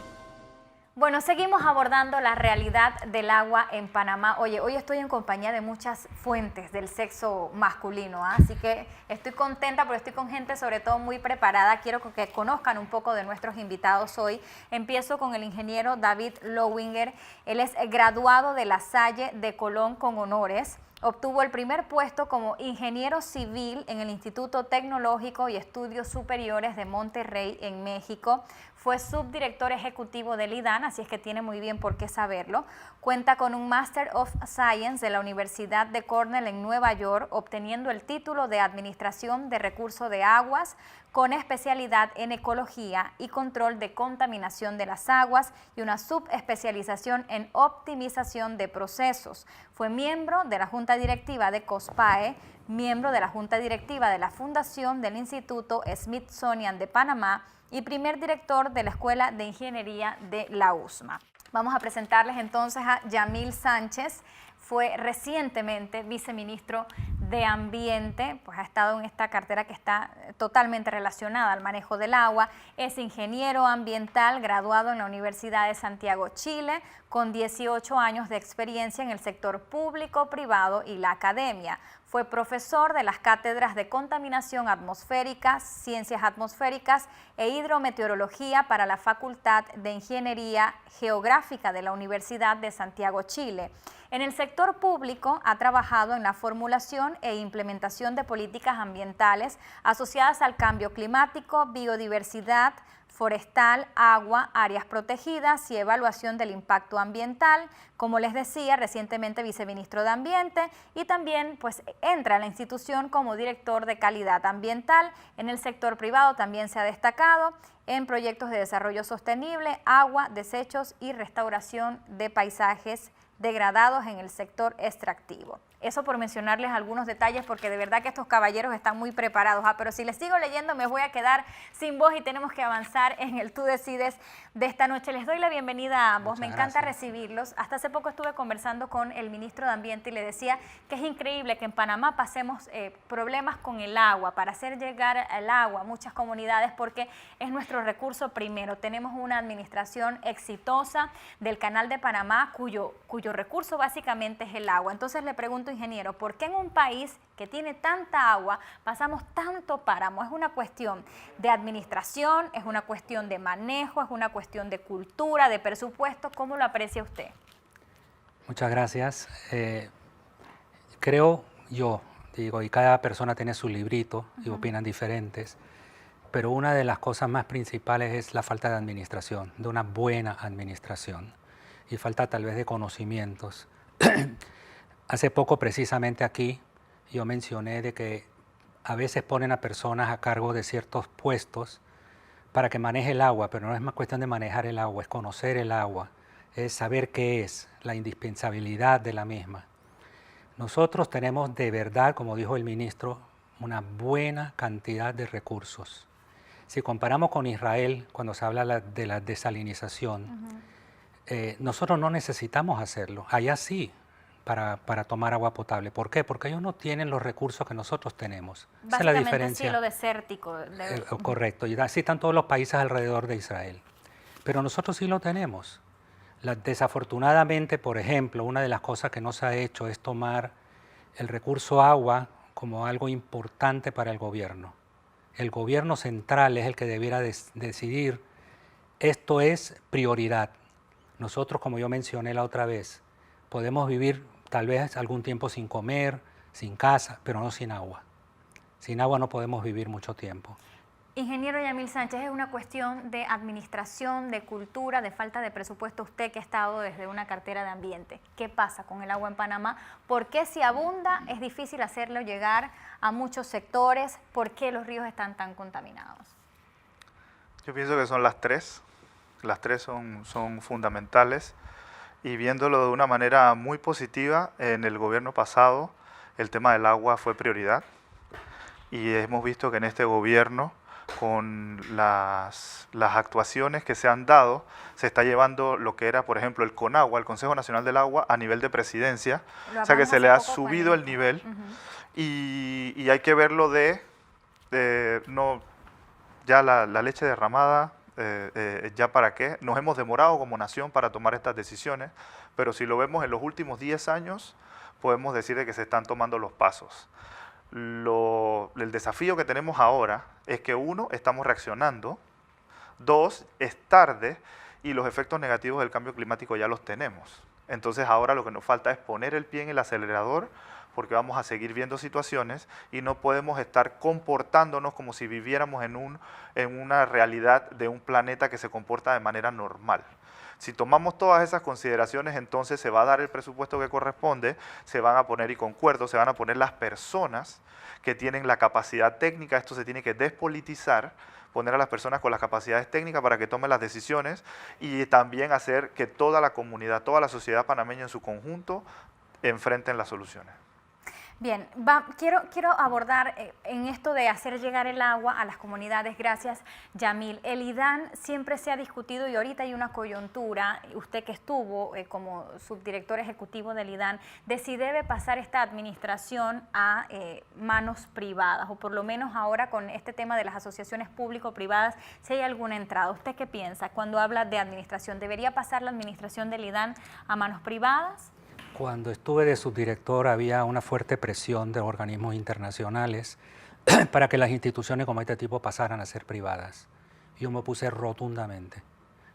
Bueno, seguimos abordando la realidad del agua en Panamá. Oye, hoy estoy en compañía de muchas fuentes del sexo masculino, ¿ah? Así que estoy contenta porque estoy con gente sobre todo muy preparada. Quiero que conozcan un poco de nuestros invitados hoy. Empiezo con el ingeniero David Lowinger. Él es graduado de La Salle de Colón con honores. Obtuvo el primer puesto como ingeniero civil en el Instituto Tecnológico y Estudios Superiores de Monterrey, en México. Fue subdirector ejecutivo del IDAN, así es que tiene muy bien por qué saberlo. Cuenta con un Master of Science de la Universidad de Cornell en Nueva York, obteniendo el título de Administración de Recursos de Aguas, con especialidad en Ecología y Control de Contaminación de las Aguas y una subespecialización en Optimización de Procesos. Fue miembro de la Junta Directiva de COSPAE, miembro de la Junta Directiva de la Fundación del Instituto Smithsonian de Panamá y primer director de la Escuela de Ingeniería de la USMA. Vamos a presentarles entonces a Yamil Sánchez. Fue recientemente viceministro de Ambiente, pues ha estado en esta cartera que está totalmente relacionada al manejo del agua. Es ingeniero ambiental, graduado en la Universidad de Santiago, Chile, con 18 años de experiencia en el sector público, privado y la academia. Fue profesor de las cátedras de Contaminación Atmosférica, Ciencias Atmosféricas e Hidrometeorología para la Facultad de Ingeniería Geográfica de la Universidad de Santiago, Chile. En el sector público ha trabajado en la formulación e implementación de políticas ambientales asociadas al cambio climático, biodiversidad, forestal, agua, áreas protegidas y evaluación del impacto ambiental. Como les decía, recientemente viceministro de Ambiente y también pues entra a la institución como director de calidad ambiental. En el sector privado también se ha destacado en proyectos de desarrollo sostenible, agua, desechos y restauración de paisajes degradados en el sector extractivo. Eso por mencionarles algunos detalles, porque de verdad que estos caballeros están muy preparados. Pero si les sigo leyendo me voy a quedar sin voz y tenemos que avanzar en el Tú Decides de esta noche. Les doy la bienvenida a ambos. Me encanta recibirlos. Hasta hace poco estuve conversando con el ministro de Ambiente y le decía que es increíble que en Panamá pasemos problemas con el agua, para hacer llegar el agua a muchas comunidades, porque es nuestro recurso primero. Tenemos una administración exitosa del Canal de Panamá cuyo recurso básicamente es el agua. Entonces le pregunto, ingeniero, ¿por qué en un país que tiene tanta agua pasamos tanto páramo? ¿Es una cuestión de administración, es una cuestión de manejo, es una cuestión de cultura, de presupuesto? ¿Cómo lo aprecia usted? Muchas gracias. Creo yo, digo, y cada persona tiene su librito y opinan diferentes, pero una de las cosas más principales es la falta de administración, de una buena administración, y falta tal vez de conocimientos. Hace poco, precisamente aquí, yo mencioné de que a veces ponen a personas a cargo de ciertos puestos para que maneje el agua, pero no es más cuestión de manejar el agua, es conocer el agua, es saber qué es, la indispensabilidad de la misma. Nosotros tenemos de verdad, como dijo el ministro, una buena cantidad de recursos. Si comparamos con Israel, cuando se habla de la desalinización, nosotros no necesitamos hacerlo, allá sí, para tomar agua potable. ¿Por qué? Porque ellos no tienen los recursos que nosotros tenemos. Esa es la diferencia. Cielo desértico. Correcto, y así están todos los países alrededor de Israel. Pero nosotros sí lo tenemos. Desafortunadamente, por ejemplo, una de las cosas que no se ha hecho es tomar el recurso agua como algo importante para el gobierno. El gobierno central es el que debiera decidir, esto es prioridad. Nosotros, como yo mencioné la otra vez, podemos vivir tal vez algún tiempo sin comer, sin casa, pero no sin agua. Sin agua no podemos vivir mucho tiempo. Ingeniero Yamil Sánchez, es una cuestión de administración, de cultura, de falta de presupuesto. Usted que ha estado desde una cartera de ambiente, ¿qué pasa con el agua en Panamá? ¿Por qué si abunda es difícil hacerlo llegar a muchos sectores? ¿Por qué los ríos están tan contaminados? Yo pienso que son las tres. Las tres son fundamentales. Y viéndolo de una manera muy positiva, en el gobierno pasado el tema del agua fue prioridad. Y hemos visto que en este gobierno, con las actuaciones que se han dado, se está llevando lo que era, por ejemplo, el CONAGUA, el Consejo Nacional del Agua, a nivel de presidencia. O sea que se le ha subido el nivel. Y hay que verlo no ya la leche derramada ya para qué. Nos hemos demorado como nación para tomar estas decisiones, pero si lo vemos en los últimos 10 años, podemos decir de que se están tomando los pasos. El desafío que tenemos ahora es que, uno, estamos reaccionando, dos, es tarde y los efectos negativos del cambio climático ya los tenemos. Entonces ahora lo que nos falta es poner el pie en el acelerador, porque vamos a seguir viendo situaciones y no podemos estar comportándonos como si viviéramos en una realidad de un planeta que se comporta de manera normal. Si tomamos todas esas consideraciones, entonces se va a dar el presupuesto que corresponde, se van a poner, y concuerdo, se van a poner las personas que tienen la capacidad técnica. Esto se tiene que despolitizar, poner a las personas con las capacidades técnicas para que tomen las decisiones, y también hacer que toda la comunidad, toda la sociedad panameña en su conjunto enfrenten las soluciones. Bien, quiero abordar en esto de hacer llegar el agua a las comunidades. Gracias, Yamil. El IDAN siempre se ha discutido y ahorita hay una coyuntura, usted que estuvo como subdirector ejecutivo del IDAN, de si debe pasar esta administración a manos privadas, o por lo menos ahora con este tema de las asociaciones público-privadas, si hay alguna entrada. ¿Usted qué piensa cuando habla de administración? ¿Debería pasar la administración del IDAN a manos privadas? Cuando estuve de subdirector había una fuerte presión de organismos internacionales para que las instituciones como este tipo pasaran a ser privadas. Yo me opuse rotundamente.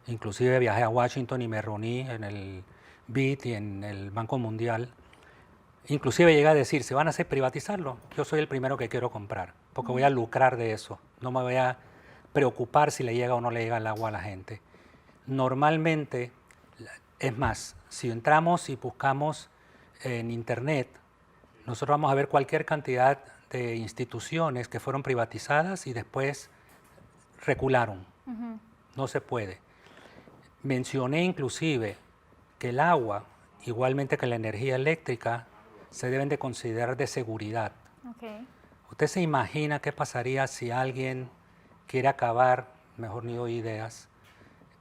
Inclusive viajé a Washington y me reuní en el BID y en el Banco Mundial. Inclusive llegué a decir, si van a hacer privatizarlo, yo soy el primero que quiero comprar, porque voy a lucrar de eso. No me voy a preocupar si le llega o no le llega el agua a la gente. Normalmente, es más, si entramos y buscamos en Internet, nosotros vamos a ver cualquier cantidad de instituciones que fueron privatizadas y después recularon. No se puede. Mencioné inclusive que el agua, igualmente que la energía eléctrica, se deben de considerar de seguridad. Okay. ¿Usted se imagina qué pasaría si alguien quiere acabar, mejor ni doy ideas?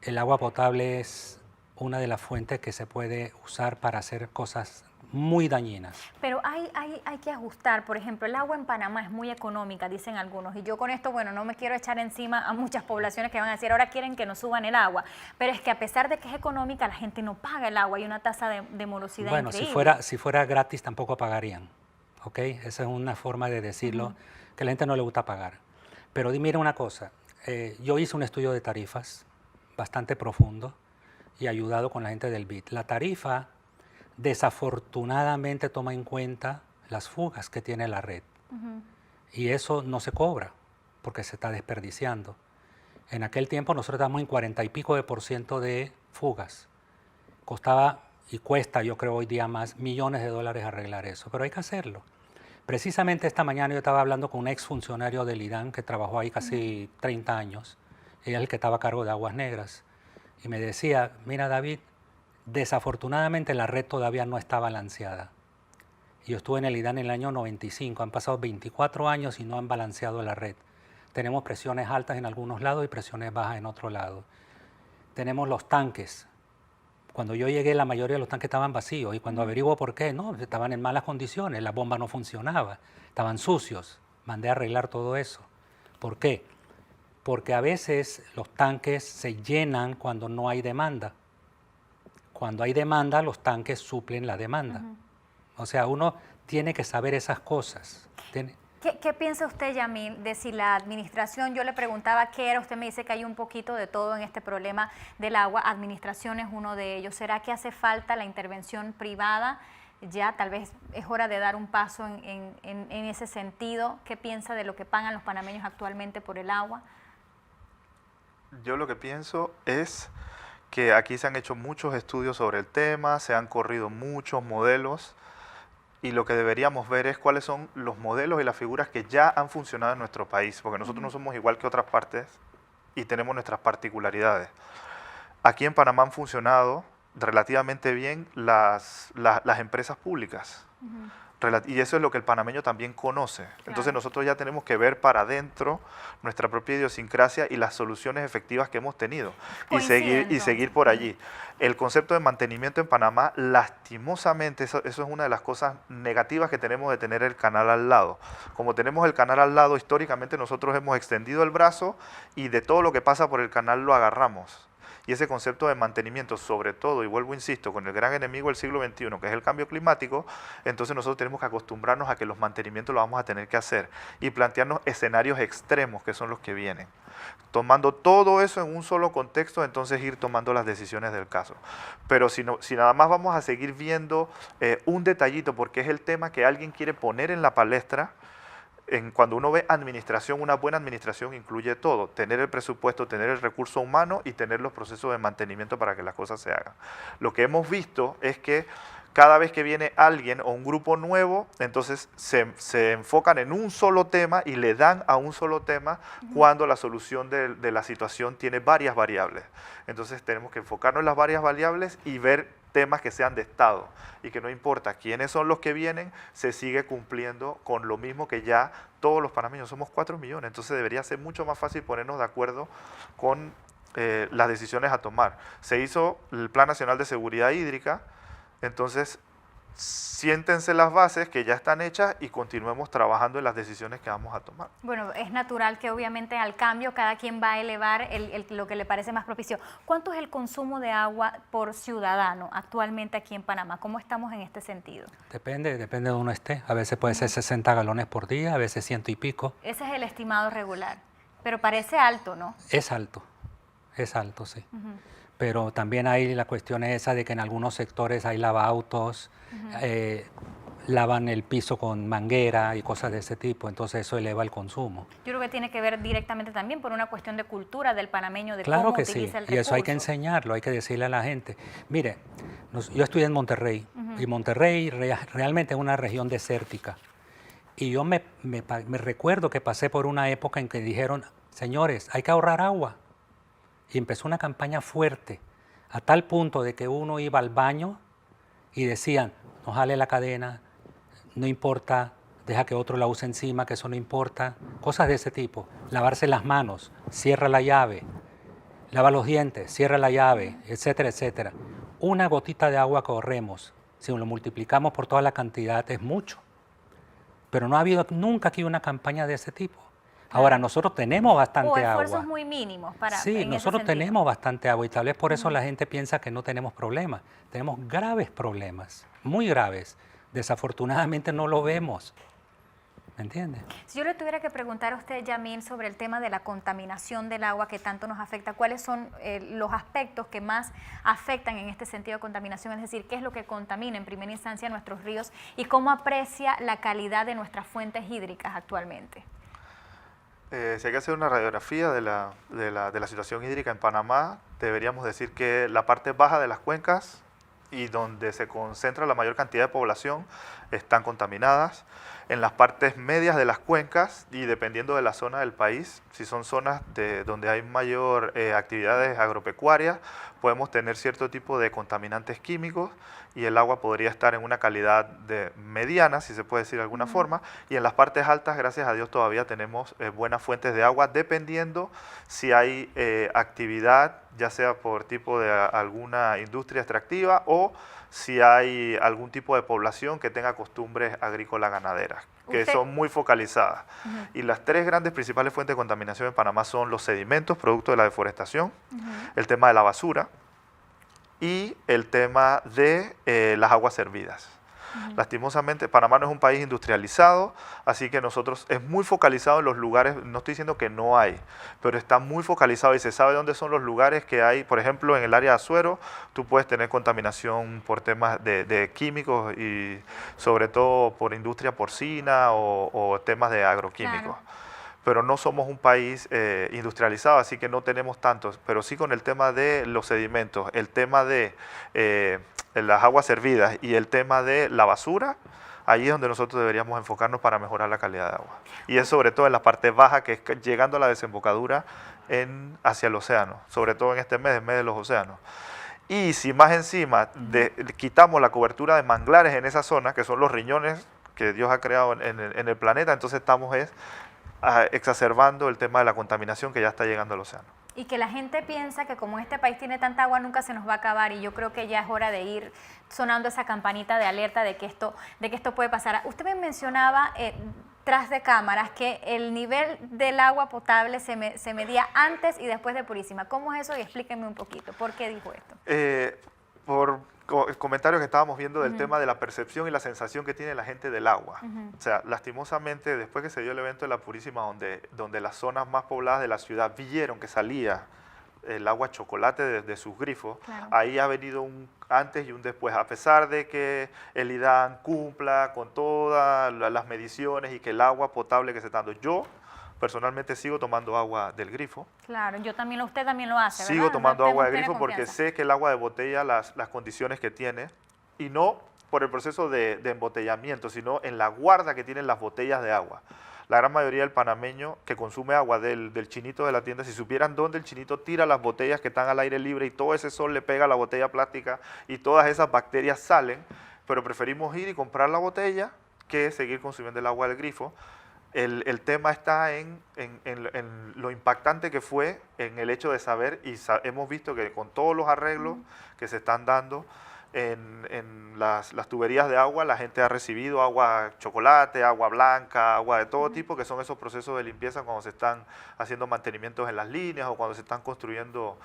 El agua potable es una de las fuentes que se puede usar para hacer cosas muy dañinas. Pero hay que ajustar. Por ejemplo, el agua en Panamá es muy económica, dicen algunos, y yo con esto, bueno, no me quiero echar encima a muchas poblaciones que van a decir, ahora quieren que nos suban el agua, pero es que a pesar de que es económica, la gente no paga el agua, hay una tasa de morosidad increíble. Bueno, si fuera gratis tampoco pagarían, ¿ok? Esa es una forma de decirlo, que a la gente no le gusta pagar. Pero mira una cosa, yo hice un estudio de tarifas bastante profundo y ayudado con la gente del BID. La tarifa desafortunadamente toma en cuenta las fugas que tiene la red. Y eso no se cobra porque se está desperdiciando. En aquel tiempo nosotros estábamos en 40 y pico % de fugas. Costaba y cuesta, yo creo hoy día más, millones de dólares arreglar eso, pero hay que hacerlo. Precisamente esta mañana yo estaba hablando con un exfuncionario del IDAN que trabajó ahí casi 30 años. Él es el que estaba a cargo de Aguas Negras. Y me decía, mira David, desafortunadamente la red todavía no está balanceada. Yo estuve en el IDAN en el año 95, han pasado 24 años y no han balanceado la red. Tenemos presiones altas en algunos lados y presiones bajas en otro lado. Tenemos los tanques. Cuando yo llegué la mayoría de los tanques estaban vacíos y cuando averiguo por qué, no, estaban en malas condiciones, la bomba no funcionaba, estaban sucios. Mandé a arreglar todo eso. ¿Por qué? Porque a veces los tanques se llenan cuando no hay demanda. Cuando hay demanda, los tanques suplen la demanda. O sea, uno tiene que saber esas cosas. ¿Qué piensa usted, Yamil, de si la administración, yo le preguntaba qué era, usted me dice que hay un poquito de todo en este problema del agua, administración es uno de ellos. ¿Será que hace falta la intervención privada? Ya tal vez es hora de dar un paso en ese sentido. ¿Qué piensa de lo que pagan los panameños actualmente por el agua? Yo lo que pienso es que aquí se han hecho muchos estudios sobre el tema, se han corrido muchos modelos y lo que deberíamos ver es cuáles son los modelos y las figuras que ya han funcionado en nuestro país, porque nosotros no somos igual que otras partes y tenemos nuestras particularidades. Aquí en Panamá han funcionado relativamente bien las empresas públicas. Y eso es lo que el panameño también conoce. Entonces nosotros ya tenemos que ver para adentro nuestra propia idiosincrasia y las soluciones efectivas que hemos tenido y seguir por allí. El concepto de mantenimiento en Panamá, lastimosamente, eso es una de las cosas negativas que tenemos de tener el canal al lado. Como tenemos el canal al lado, históricamente nosotros hemos extendido el brazo y de todo lo que pasa por el canal lo agarramos. Y ese concepto de mantenimiento, sobre todo, y vuelvo, insisto, con el gran enemigo del siglo XXI, que es el cambio climático, entonces nosotros tenemos que acostumbrarnos a que los mantenimientos los vamos a tener que hacer y plantearnos escenarios extremos que son los que vienen. Tomando todo eso en un solo contexto, entonces ir tomando las decisiones del caso. Pero si nada más vamos a seguir viendo un detallito, porque es el tema que alguien quiere poner en la palestra, cuando uno ve administración, una buena administración incluye todo, tener el presupuesto, tener el recurso humano y tener los procesos de mantenimiento para que las cosas se hagan. Lo que hemos visto es que cada vez que viene alguien o un grupo nuevo, entonces se enfocan en un solo tema y le dan a un solo tema cuando la solución de la situación tiene varias variables. Entonces tenemos que enfocarnos en las varias variables y ver temas que sean de Estado y que no importa quiénes son los que vienen, se sigue cumpliendo con lo mismo que ya todos los panameños, somos 4 millones, entonces debería ser mucho más fácil ponernos de acuerdo con las decisiones a tomar. Se hizo el Plan Nacional de Seguridad Hídrica, entonces siéntense las bases que ya están hechas y continuemos trabajando en las decisiones que vamos a tomar. Bueno, es natural que obviamente al cambio cada quien va a elevar lo que le parece más propicio. ¿Cuánto es el consumo de agua por ciudadano actualmente aquí en Panamá? ¿Cómo estamos en este sentido? Depende de donde uno esté. A veces puede ser 60 galones por día, a veces 100 y pico. Ese es el estimado regular, pero parece alto, ¿no? Es alto, sí. Pero también hay la cuestión esa de que en algunos sectores hay lavaautos, lavan el piso con manguera y cosas de ese tipo, entonces eso eleva el consumo. Yo creo que tiene que ver directamente también por una cuestión de cultura del panameño, de claro cómo que utiliza sí, el recurso. y eso hay que enseñarlo, hay que decirle a la gente. Mire, yo estudié en Monterrey, y Monterrey realmente es una región desértica. Y yo me recuerdo que pasé por una época en que dijeron, señores, hay que ahorrar agua. Y empezó una campaña fuerte, a tal punto de que uno iba al baño y decían, no jale la cadena, no importa, deja que otro la use encima, que eso no importa, cosas de ese tipo. Lavarse las manos, cierra la llave, lava los dientes, cierra la llave, etcétera, etcétera. Una gotita de agua que ahorremos, si lo multiplicamos por toda la cantidad, es mucho. Pero no ha habido nunca aquí una campaña de ese tipo. Ahora, nosotros tenemos bastante agua. O esfuerzos muy mínimos para. Sí, nosotros tenemos bastante agua y tal vez por eso la gente piensa que no tenemos problemas. Tenemos graves problemas, muy graves. Desafortunadamente no lo vemos. ¿Me entiende? Si yo le tuviera que preguntar a usted, Yamil, sobre el tema de la contaminación del agua que tanto nos afecta, ¿cuáles son los aspectos que más afectan en este sentido de contaminación? Es decir, ¿qué es lo que contamina en primera instancia nuestros ríos y cómo aprecia la calidad de nuestras fuentes hídricas actualmente? Si hay que hacer una radiografía de la situación hídrica en Panamá, deberíamos decir que la parte baja de las cuencas y donde se concentra la mayor cantidad de población están contaminadas. En las partes medias de las cuencas y dependiendo de la zona del país, si son zonas donde hay mayor actividades agropecuarias, podemos tener cierto tipo de contaminantes químicos y el agua podría estar en una calidad mediana, si se puede decir de alguna forma, y en las partes altas, gracias a Dios, todavía tenemos buenas fuentes de agua, dependiendo si hay actividad, ya sea por tipo de alguna industria extractiva o si hay algún tipo de población que tenga costumbres agrícolas ganaderas, que son muy focalizadas. Y las tres grandes principales fuentes de contaminación en Panamá son los sedimentos, producto de la deforestación, el tema de la basura y el tema de las aguas servidas. Lastimosamente, Panamá no es un país industrializado, así que nosotros es muy focalizado en los lugares, no estoy diciendo que no hay, pero está muy focalizado y se sabe dónde son los lugares que hay. Por ejemplo, en el área de Azuero, tú puedes tener contaminación por temas de químicos y sobre todo por industria porcina o temas de agroquímicos. Claro. Pero no somos un país industrializado, así que no tenemos tantos, pero sí con el tema de los sedimentos, el tema de las aguas servidas y el tema de la basura, ahí es donde nosotros deberíamos enfocarnos para mejorar la calidad de agua. Y es sobre todo en la parte baja, que es llegando a la desembocadura hacia el océano, sobre todo en este mes, el mes de los océanos. Y si más encima quitamos la cobertura de manglares en esa zona, que son los riñones que Dios ha creado en el planeta, entonces estamos exacerbando el tema de la contaminación que ya está llegando al océano. Y que la gente piensa que como este país tiene tanta agua nunca se nos va a acabar, y yo creo que ya es hora de ir sonando esa campanita de alerta de que esto puede pasar. Usted me mencionaba tras de cámaras que el nivel del agua potable se medía antes y después de Purísima. ¿Cómo es eso? Y explíqueme un poquito. ¿Por qué dijo esto? Por el comentario que estábamos viendo del tema de la percepción y la sensación que tiene la gente del agua. O sea, lastimosamente, después que se dio el evento de la Purísima, donde las zonas más pobladas de la ciudad vieron que salía el agua chocolate de sus grifos, claro, ahí ha venido un antes y un después. A pesar de que el IDAN cumpla con todas las mediciones y que el agua potable que se está dando, yo personalmente sigo tomando agua del grifo. Claro, yo también, usted también lo hace, ¿verdad? Sigo tomando agua de grifo porque sé que el agua de botella, las condiciones que tiene, y no por el proceso de embotellamiento, sino en la guarda que tienen las botellas de agua. La gran mayoría del panameño que consume agua del chinito de la tienda, si supieran dónde el chinito tira las botellas que están al aire libre y todo ese sol le pega a la botella plástica y todas esas bacterias salen, pero preferimos ir y comprar la botella que seguir consumiendo el agua del grifo. El tema está en lo impactante que fue en el hecho de saber, y hemos visto que con todos los arreglos que se están dando en las tuberías de agua, la gente ha recibido agua chocolate, agua blanca, agua de todo tipo, que son esos procesos de limpieza cuando se están haciendo mantenimientos en las líneas o cuando se están construyendo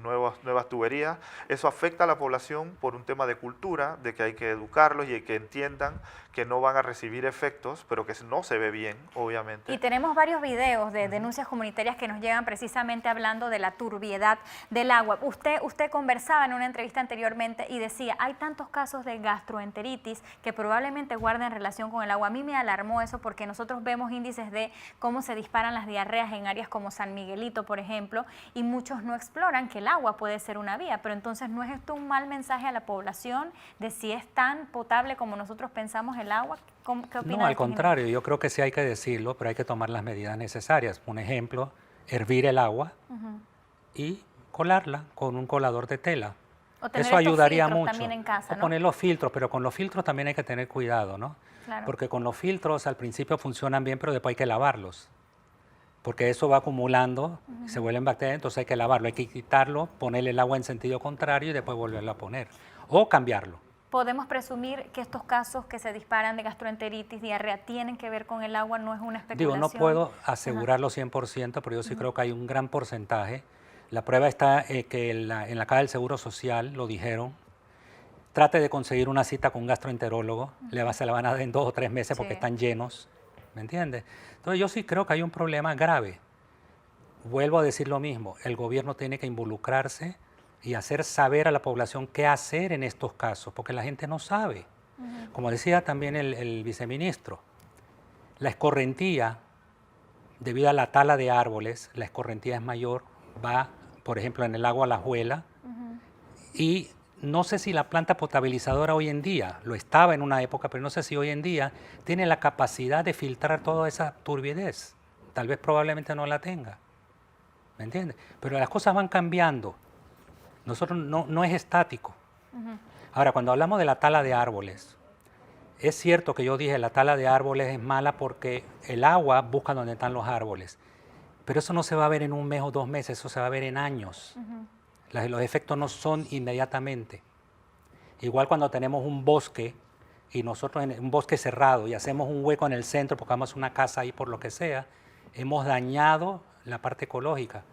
nuevas tuberías. Eso afecta a la población por un tema de cultura, de que hay que educarlos y que entiendan que no van a recibir efectos, pero que no se ve bien, obviamente. Y tenemos varios videos de denuncias comunitarias que nos llegan precisamente hablando de la turbiedad del agua. Usted conversaba en una entrevista anteriormente y decía, hay tantos casos de gastroenteritis que probablemente guarden relación con el agua. A mí me alarmó eso porque nosotros vemos índices de cómo se disparan las diarreas en áreas como San Miguelito, por ejemplo, y muchos no exploran que el agua puede ser una vía. Pero entonces, ¿no es esto un mal mensaje a la población de si es tan potable como nosotros pensamos el agua? ¿Qué opina? No, al contrario, yo creo que sí hay que decirlo, pero hay que tomar las medidas necesarias. Un ejemplo, hervir el agua y colarla con un colador de tela. Eso ayudaría mucho. También en casa, ¿no? O poner los filtros, pero con los filtros también hay que tener cuidado, ¿no? Claro. Porque con los filtros al principio funcionan bien, pero después hay que lavarlos. Porque eso va acumulando, se vuelven bacterias, entonces hay que lavarlo, hay que quitarlo, ponerle el agua en sentido contrario y después volverlo a poner. O cambiarlo. ¿Podemos presumir que estos casos que se disparan de gastroenteritis, diarrea, tienen que ver con el agua? ¿No es una especulación? Digo, no puedo asegurarlo 100%, pero yo sí creo que hay un gran porcentaje. La prueba está que en la Caja del Seguro Social lo dijeron. Trate de conseguir una cita con un gastroenterólogo, se la van a dar en 2 o 3 meses porque están llenos, ¿me entiendes? Entonces yo sí creo que hay un problema grave. Vuelvo a decir lo mismo, el gobierno tiene que involucrarse y hacer saber a la población qué hacer en estos casos, porque la gente no sabe. Como decía también el viceministro, la escorrentía, debido a la tala de árboles, la escorrentía es mayor, va, por ejemplo, en el agua Alajuela, y no sé si la planta potabilizadora hoy en día, lo estaba en una época, pero no sé si hoy en día tiene la capacidad de filtrar toda esa turbidez. Tal vez probablemente no la tenga, ¿me entiendes? Pero las cosas van cambiando. Nosotros no es estático. Ahora, cuando hablamos de la tala de árboles, es cierto que yo dije la tala de árboles es mala porque el agua busca donde están los árboles, pero eso no se va a ver en 1 mes o 2 meses, eso se va a ver en años. Los efectos no son inmediatamente. Igual cuando tenemos un bosque y nosotros en un bosque cerrado y hacemos un hueco en el centro porque vamos a una casa ahí por lo que sea, hemos dañado la parte ecológica.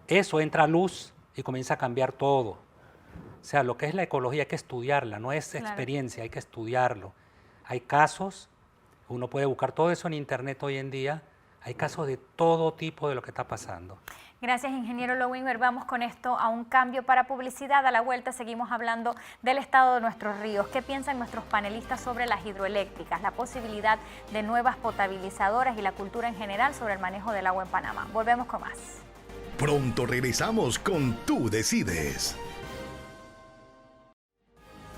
Eso entra a luz y comienza a cambiar todo. O sea, lo que es la ecología hay que estudiarla, no es experiencia, hay que estudiarlo. Hay casos, uno puede buscar todo eso en internet hoy en día, hay casos de todo tipo de lo que está pasando. Gracias, ingeniero Lowinwer. Vamos con esto a un cambio para publicidad. A la vuelta seguimos hablando del estado de nuestros ríos. ¿Qué piensan nuestros panelistas sobre las hidroeléctricas, la posibilidad de nuevas potabilizadoras y la cultura en general sobre el manejo del agua en Panamá? Volvemos con más. Pronto regresamos con Tú Decides.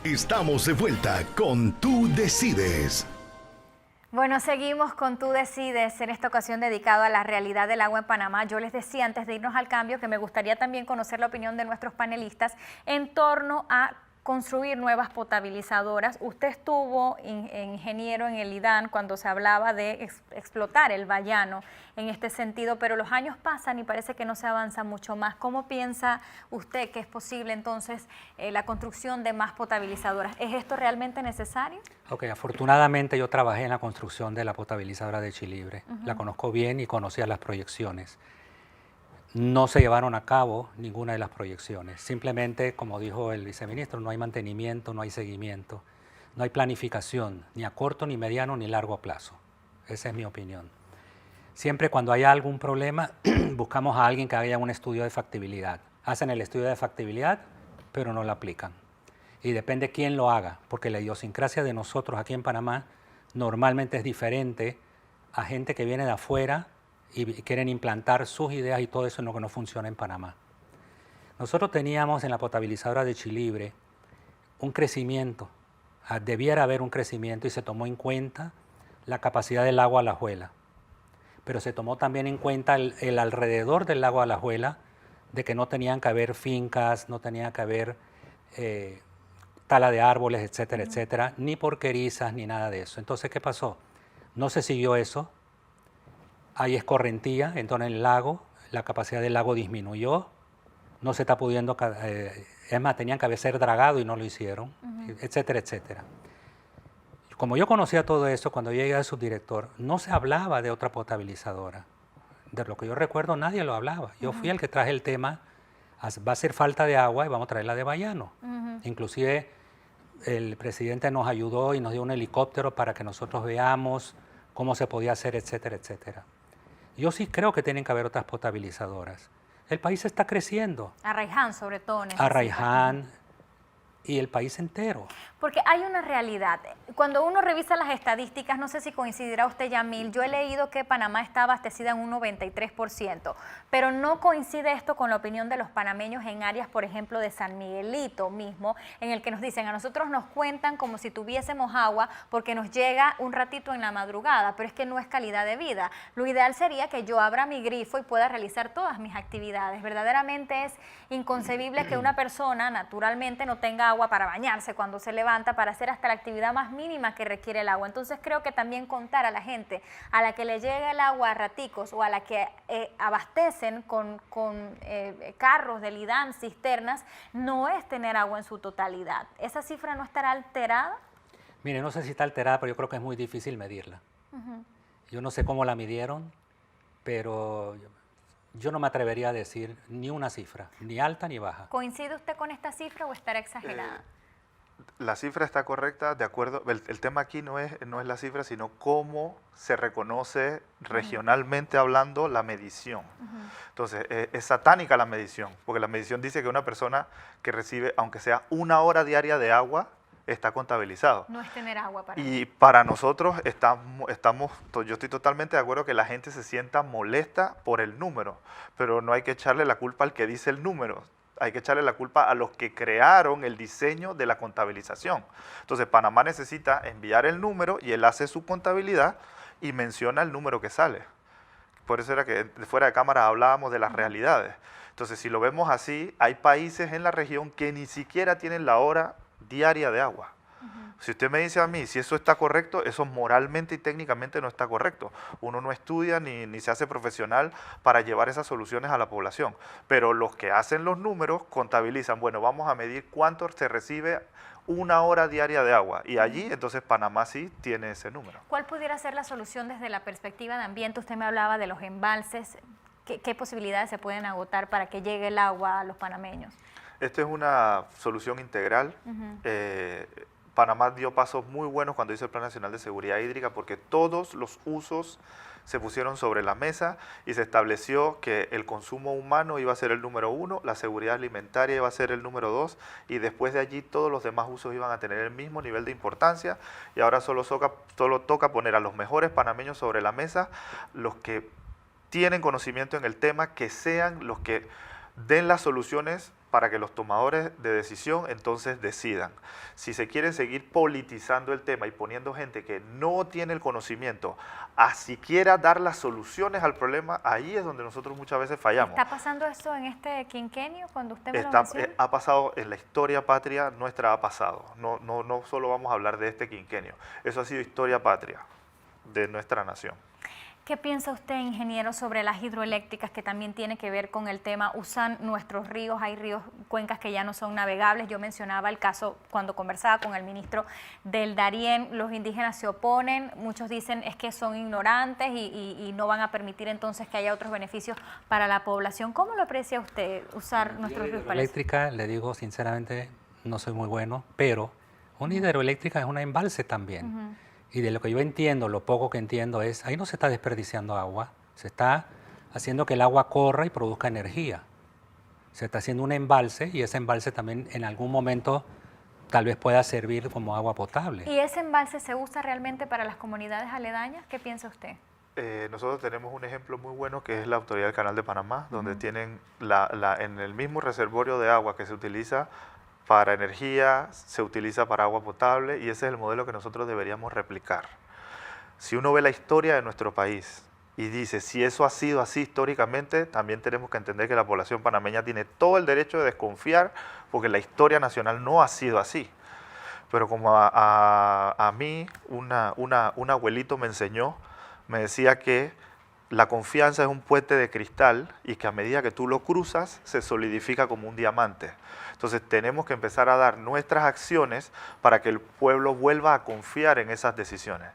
Estamos de vuelta con Tú Decides. Bueno, seguimos con Tú Decides, en esta ocasión dedicado a la realidad del agua en Panamá. Yo les decía antes de irnos al cambio que me gustaría también conocer la opinión de nuestros panelistas en torno a construir nuevas potabilizadoras. Usted estuvo ingeniero en el IDAN cuando se hablaba de explotar el Bayano en este sentido, pero los años pasan y parece que no se avanza mucho más. ¿Cómo piensa usted que es posible entonces la construcción de más potabilizadoras? ¿Es esto realmente necesario? Ok, afortunadamente yo trabajé en la construcción de la potabilizadora de Chilibre. La conozco bien y conocía las proyecciones. No se llevaron a cabo ninguna de las proyecciones. Simplemente, como dijo el viceministro, no hay mantenimiento, no hay seguimiento, no hay planificación, ni a corto, ni mediano, ni largo plazo. Esa es mi opinión. Siempre cuando hay algún problema, buscamos a alguien que haga un estudio de factibilidad. Hacen el estudio de factibilidad, pero no lo aplican. Y depende quién lo haga, porque la idiosincrasia de nosotros aquí en Panamá normalmente es diferente a gente que viene de afuera y quieren implantar sus ideas y todo eso en lo que no funciona en Panamá. Nosotros teníamos en la potabilizadora de Chilibre un crecimiento, debiera haber un crecimiento y se tomó en cuenta la capacidad del lago Alajuela, pero se tomó también en cuenta el alrededor del lago Alajuela, de que no tenían que haber fincas, no tenía que haber tala de árboles, etcétera, etcétera, ni porquerizas, ni nada de eso. Entonces, ¿qué pasó? No se siguió eso. Hay escorrentía, entonces en el lago, la capacidad del lago disminuyó, no se está pudiendo, es más, tenían que ser dragado y no lo hicieron, etcétera, etcétera. Como yo conocía todo eso, cuando yo llegué de subdirector, no se hablaba de otra potabilizadora. De lo que yo recuerdo, nadie lo hablaba. Yo fui el que traje el tema, va a hacer falta de agua y vamos a traerla de Bayano. Inclusive el presidente nos ayudó y nos dio un helicóptero para que nosotros veamos cómo se podía hacer, etcétera, etcétera. Yo sí creo que tienen que haber otras potabilizadoras. El país está creciendo. Arraiján, sobre todo. Necesita. Arraiján y el país entero. Porque hay una realidad. Cuando uno revisa las estadísticas, no sé si coincidirá usted, Yamil, yo he leído que Panamá está abastecida en un 93%, pero no coincide esto con la opinión de los panameños en áreas, por ejemplo, de San Miguelito mismo, en el que nos dicen, a nosotros nos cuentan como si tuviésemos agua porque nos llega un ratito en la madrugada, pero es que no es calidad de vida. Lo ideal sería que yo abra mi grifo y pueda realizar todas mis actividades. Verdaderamente es inconcebible que una persona naturalmente no tenga agua para bañarse cuando se levanta, para hacer hasta la actividad más mínima que requiere el agua. Entonces creo que también contar a la gente a la que le llega el agua a raticos o a la que abastecen con carros del IDAN, cisternas, no es tener agua en su totalidad. ¿Esa cifra no estará alterada? Mire, no sé si está alterada, pero yo creo que es muy difícil medirla. Yo no sé cómo la midieron, pero yo no me atrevería a decir ni una cifra, ni alta ni baja. ¿Coincide usted con esta cifra o estará exagerada? La cifra está correcta, de acuerdo. El tema aquí no es la cifra, sino cómo se reconoce regionalmente hablando la medición. Entonces, es satánica la medición, porque la medición dice que una persona que recibe, aunque sea 1 hora diaria de agua, está contabilizado. No es tener agua para Y para nosotros yo estoy totalmente de acuerdo que la gente se sienta molesta por el número, pero no hay que echarle la culpa al que dice el número. Hay que echarle la culpa a los que crearon el diseño de la contabilización. Entonces, Panamá necesita enviar el número y él hace su contabilidad y menciona el número que sale. Por eso era que fuera de cámara hablábamos de las realidades. Entonces, si lo vemos así, hay países en la región que ni siquiera tienen la hora diaria de agua. Si usted me dice a mí si eso está correcto, eso moralmente y técnicamente no está correcto. Uno no estudia ni se hace profesional para llevar esas soluciones a la población. Pero los que hacen los números contabilizan, bueno, vamos a medir cuánto se recibe 1 hora diaria de agua. Y allí, entonces, Panamá sí tiene ese número. ¿Cuál pudiera ser la solución desde la perspectiva de ambiente? Usted me hablaba de los embalses. ¿Qué posibilidades se pueden agotar para que llegue el agua a los panameños? Esta es una solución integral. Panamá dio pasos muy buenos cuando hizo el Plan Nacional de Seguridad Hídrica porque todos los usos se pusieron sobre la mesa y se estableció que el consumo humano iba a ser el número 1, la seguridad alimentaria iba a ser el número 2 y después de allí todos los demás usos iban a tener el mismo nivel de importancia y ahora solo toca poner a los mejores panameños sobre la mesa, los que tienen conocimiento en el tema, que sean los que den las soluciones para que los tomadores de decisión entonces decidan. Si se quiere seguir politizando el tema y poniendo gente que no tiene el conocimiento a siquiera dar las soluciones al problema, ahí es donde nosotros muchas veces fallamos. ¿Está pasando eso en este quinquenio cuando usted me lo Está, menciona? ha pasado en la historia patria nuestra, ha pasado. No solo vamos a hablar de este quinquenio. Eso ha sido historia patria de nuestra nación. ¿Qué piensa usted, ingeniero, sobre las hidroeléctricas que también tiene que ver con el tema? Usan nuestros ríos, hay ríos, cuencas que ya no son navegables. Yo mencionaba el caso cuando conversaba con el ministro del Darién, los indígenas se oponen, muchos dicen es que son ignorantes y no van a permitir entonces que haya otros beneficios para la población. ¿Cómo lo aprecia usted usar nuestros ríos para eso? Hidroeléctrica, le digo sinceramente, no soy muy bueno, pero una hidroeléctrica es una embalse también. Y de lo que yo entiendo, lo poco que entiendo es, ahí no se está desperdiciando agua, se está haciendo que el agua corra y produzca energía. Se está haciendo un embalse y ese embalse también en algún momento tal vez pueda servir como agua potable. ¿Y ese embalse se usa realmente para las comunidades aledañas? ¿Qué piensa usted? Nosotros tenemos un ejemplo muy bueno que es la Autoridad del Canal de Panamá, donde tienen en el mismo reservorio de agua que se utiliza para energía, se utiliza para agua potable y ese es el modelo que nosotros deberíamos replicar. Si uno ve la historia de nuestro país y dice, si eso ha sido así históricamente, también tenemos que entender que la población panameña tiene todo el derecho de desconfiar porque la historia nacional no ha sido así. Pero como a mí un abuelito me enseñó, me decía que la confianza es un puente de cristal y que a medida que tú lo cruzas se solidifica como un diamante. Entonces tenemos que empezar a dar nuestras acciones para que el pueblo vuelva a confiar en esas decisiones.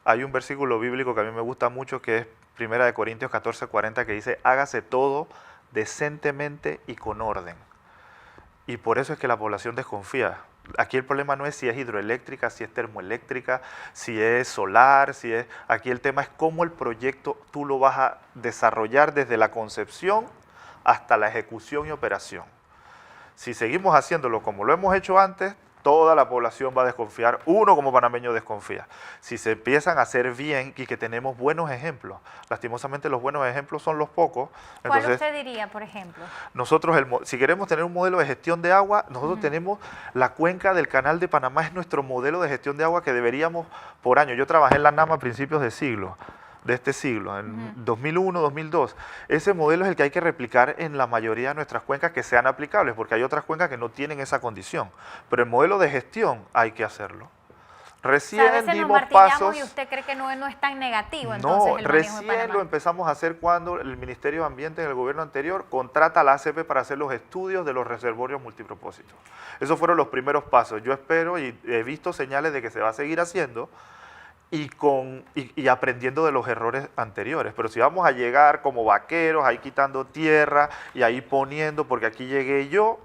Hay un versículo bíblico que a mí me gusta mucho que es 1 Corintios 14:40 que dice, hágase todo decentemente y con orden. Y por eso es que la población desconfía. Aquí el problema no es si es hidroeléctrica, si es termoeléctrica, si es solar, aquí el tema es cómo el proyecto tú lo vas a desarrollar desde la concepción hasta la ejecución y operación. Si seguimos haciéndolo como lo hemos hecho antes, toda la población va a desconfiar, uno como panameño desconfía. Si se empiezan a hacer bien y que tenemos buenos ejemplos, lastimosamente los buenos ejemplos son los pocos. ¿Cuál Entonces, usted diría, por ejemplo? nosotros, si queremos tener un modelo de gestión de agua, nosotros tenemos la cuenca del Canal de Panamá, es nuestro modelo de gestión de agua que deberíamos por año. Yo trabajé en la NAMA a principios de este siglo, en 2001, 2002. Ese modelo es el que hay que replicar en la mayoría de nuestras cuencas que sean aplicables, porque hay otras cuencas que no tienen esa condición. Pero el modelo de gestión hay que hacerlo. Recién O sea, a veces nos dimos martillamos pasos. y usted cree que no es tan negativo entonces No, el manejo de recién Panamá. lo empezamos a hacer cuando el Ministerio de Ambiente en el gobierno anterior contrata a la ACP para hacer los estudios de los reservorios multipropósitos. Esos fueron los primeros pasos. Yo espero y he visto señales de que se va a seguir haciendo y aprendiendo de los errores anteriores. Pero si vamos a llegar como vaqueros, ahí quitando tierra y ahí poniendo, porque aquí llegué yo,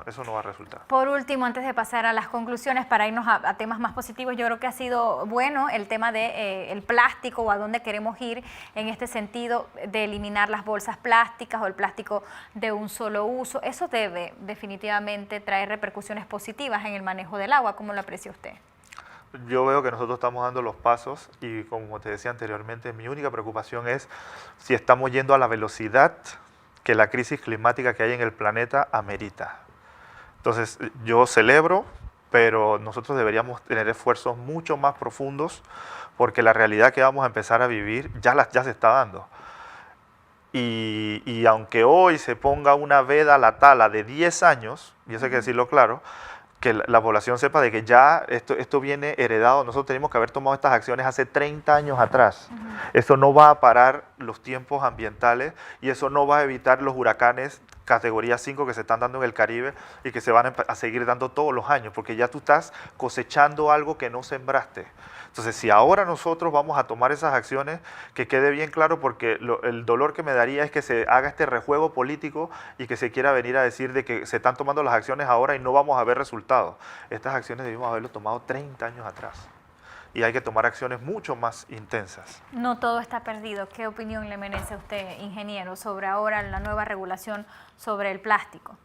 eso no va a resultar. Por último, antes de pasar a las conclusiones, para irnos a temas más positivos, yo creo que ha sido bueno el tema de el plástico o a dónde queremos ir en este sentido de eliminar las bolsas plásticas o el plástico de un solo uso. Eso debe definitivamente traer repercusiones positivas en el manejo del agua. ¿Cómo lo aprecia usted? Yo veo que nosotros estamos dando los pasos y como te decía anteriormente, mi única preocupación es si estamos yendo a la velocidad que la crisis climática que hay en el planeta amerita. Entonces, yo celebro, pero nosotros deberíamos tener esfuerzos mucho más profundos porque la realidad que vamos a empezar a vivir ya se está dando. Y aunque hoy se ponga una veda a la tala de 10 años, y eso hay que decirlo claro, que la población sepa de que ya esto viene heredado. Nosotros tenemos que haber tomado estas acciones hace 30 años atrás. Eso no va a parar los tiempos ambientales y eso no va a evitar los huracanes categoría 5 que se están dando en el Caribe y que se van a seguir dando todos los años, porque ya tú estás cosechando algo que no sembraste. Entonces, si ahora nosotros vamos a tomar esas acciones, que quede bien claro, porque el dolor que me daría es que se haga este rejuego político y que se quiera venir a decir de que se están tomando las acciones ahora y no vamos a ver resultados. Estas acciones debimos haberlo tomado 30 años atrás. Y hay que tomar acciones mucho más intensas. No todo está perdido. ¿Qué opinión le merece a usted, ingeniero, sobre ahora la nueva regulación sobre el plástico?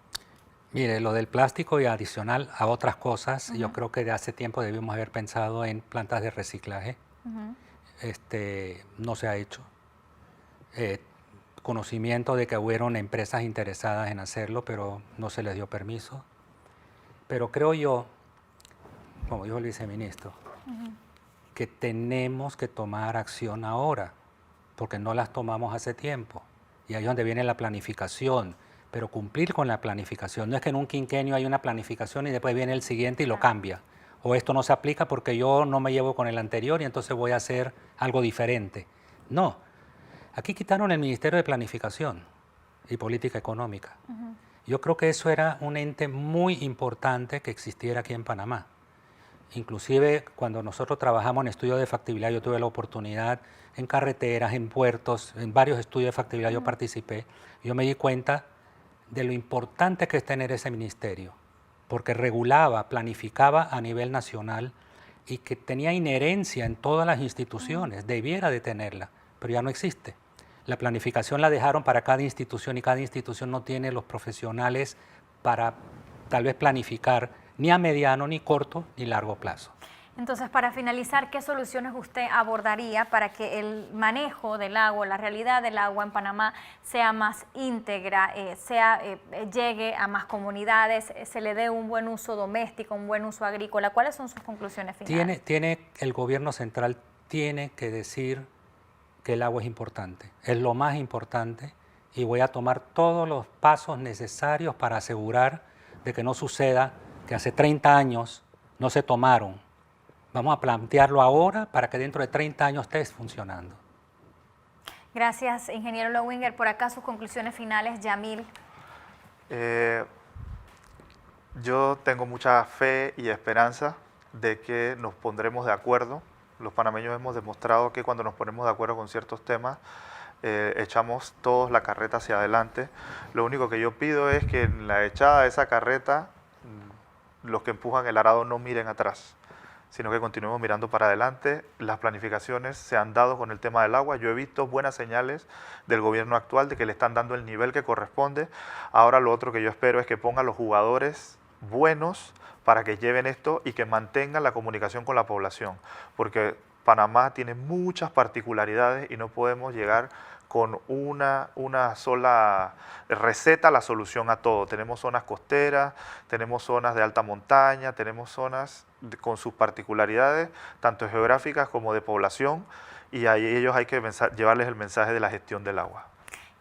Mire, lo del plástico y adicional a otras cosas, yo creo que de hace tiempo debimos haber pensado en plantas de reciclaje. No se ha hecho. conocimiento de que hubieron empresas interesadas en hacerlo, pero no se les dio permiso. Pero creo yo, como dijo el viceministro, que tenemos que tomar acción ahora, porque no las tomamos hace tiempo. Y ahí es donde viene la planificación, pero cumplir con la planificación. No es que en un quinquenio hay una planificación y después viene el siguiente y lo cambia. O esto no se aplica porque yo no me llevo con el anterior y entonces voy a hacer algo diferente. No. Aquí quitaron el Ministerio de Planificación y Política Económica. Yo creo que eso era un ente muy importante que existiera aquí en Panamá. Inclusive cuando nosotros trabajamos en estudios de factibilidad, yo tuve la oportunidad en carreteras, en puertos, en varios estudios de factibilidad yo participé. Yo me di cuenta de lo importante que es tener ese ministerio, porque regulaba, planificaba a nivel nacional y que tenía inherencia en todas las instituciones, debiera de tenerla, pero ya no existe. La planificación la dejaron para cada institución y cada institución no tiene los profesionales para tal vez planificar ni a mediano, ni corto, ni largo plazo. Entonces, para finalizar, ¿qué soluciones usted abordaría para que el manejo del agua, la realidad del agua en Panamá sea más íntegra, llegue a más comunidades, se le dé un buen uso doméstico, un buen uso agrícola? ¿Cuáles son sus conclusiones finales? El gobierno central tiene que decir que el agua es importante, es lo más importante, y voy a tomar todos los pasos necesarios para asegurar de que no suceda que hace 30 años no se tomaron. Vamos a plantearlo ahora para que dentro de 30 años esté funcionando. Gracias, ingeniero Lowinger. Por acá sus conclusiones finales, Yamil. Yo tengo mucha fe y esperanza de que nos pondremos de acuerdo. Los panameños hemos demostrado que cuando nos ponemos de acuerdo con ciertos temas, echamos todos la carreta hacia adelante. Lo único que yo pido es que en la echada de esa carreta, los que empujan el arado no miren atrás, sino que continuemos mirando para adelante. Las planificaciones se han dado con el tema del agua. Yo he visto buenas señales del gobierno actual de que le están dando el nivel que corresponde. Ahora lo otro que yo espero es que pongan los jugadores buenos para que lleven esto y que mantengan la comunicación con la población, porque Panamá tiene muchas particularidades y no podemos llegar con una sola receta a la solución a todo. Tenemos zonas costeras, tenemos zonas de alta montaña, tenemos zonas con sus particularidades, tanto geográficas como de población, y a ellos hay que llevarles el mensaje de la gestión del agua.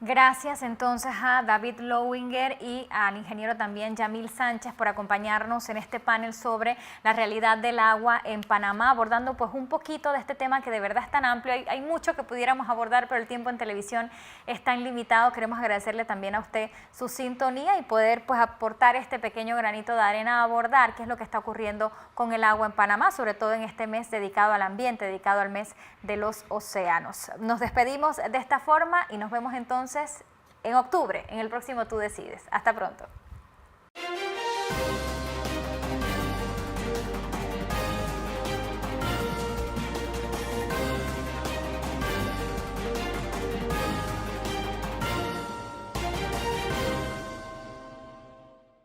Gracias entonces a David Lowinger y al ingeniero también Yamil Sánchez por acompañarnos en este panel sobre la realidad del agua en Panamá, abordando pues un poquito de este tema que de verdad es tan amplio. Hay mucho que pudiéramos abordar, pero el tiempo en televisión es tan limitado. Queremos agradecerle también a usted su sintonía y poder pues aportar este pequeño granito de arena a abordar qué es lo que está ocurriendo con el agua en Panamá, sobre todo en este mes dedicado al ambiente, dedicado al mes de los océanos. Nos despedimos de esta forma y nos vemos entonces en octubre, en el próximo Tú Decides. Hasta pronto.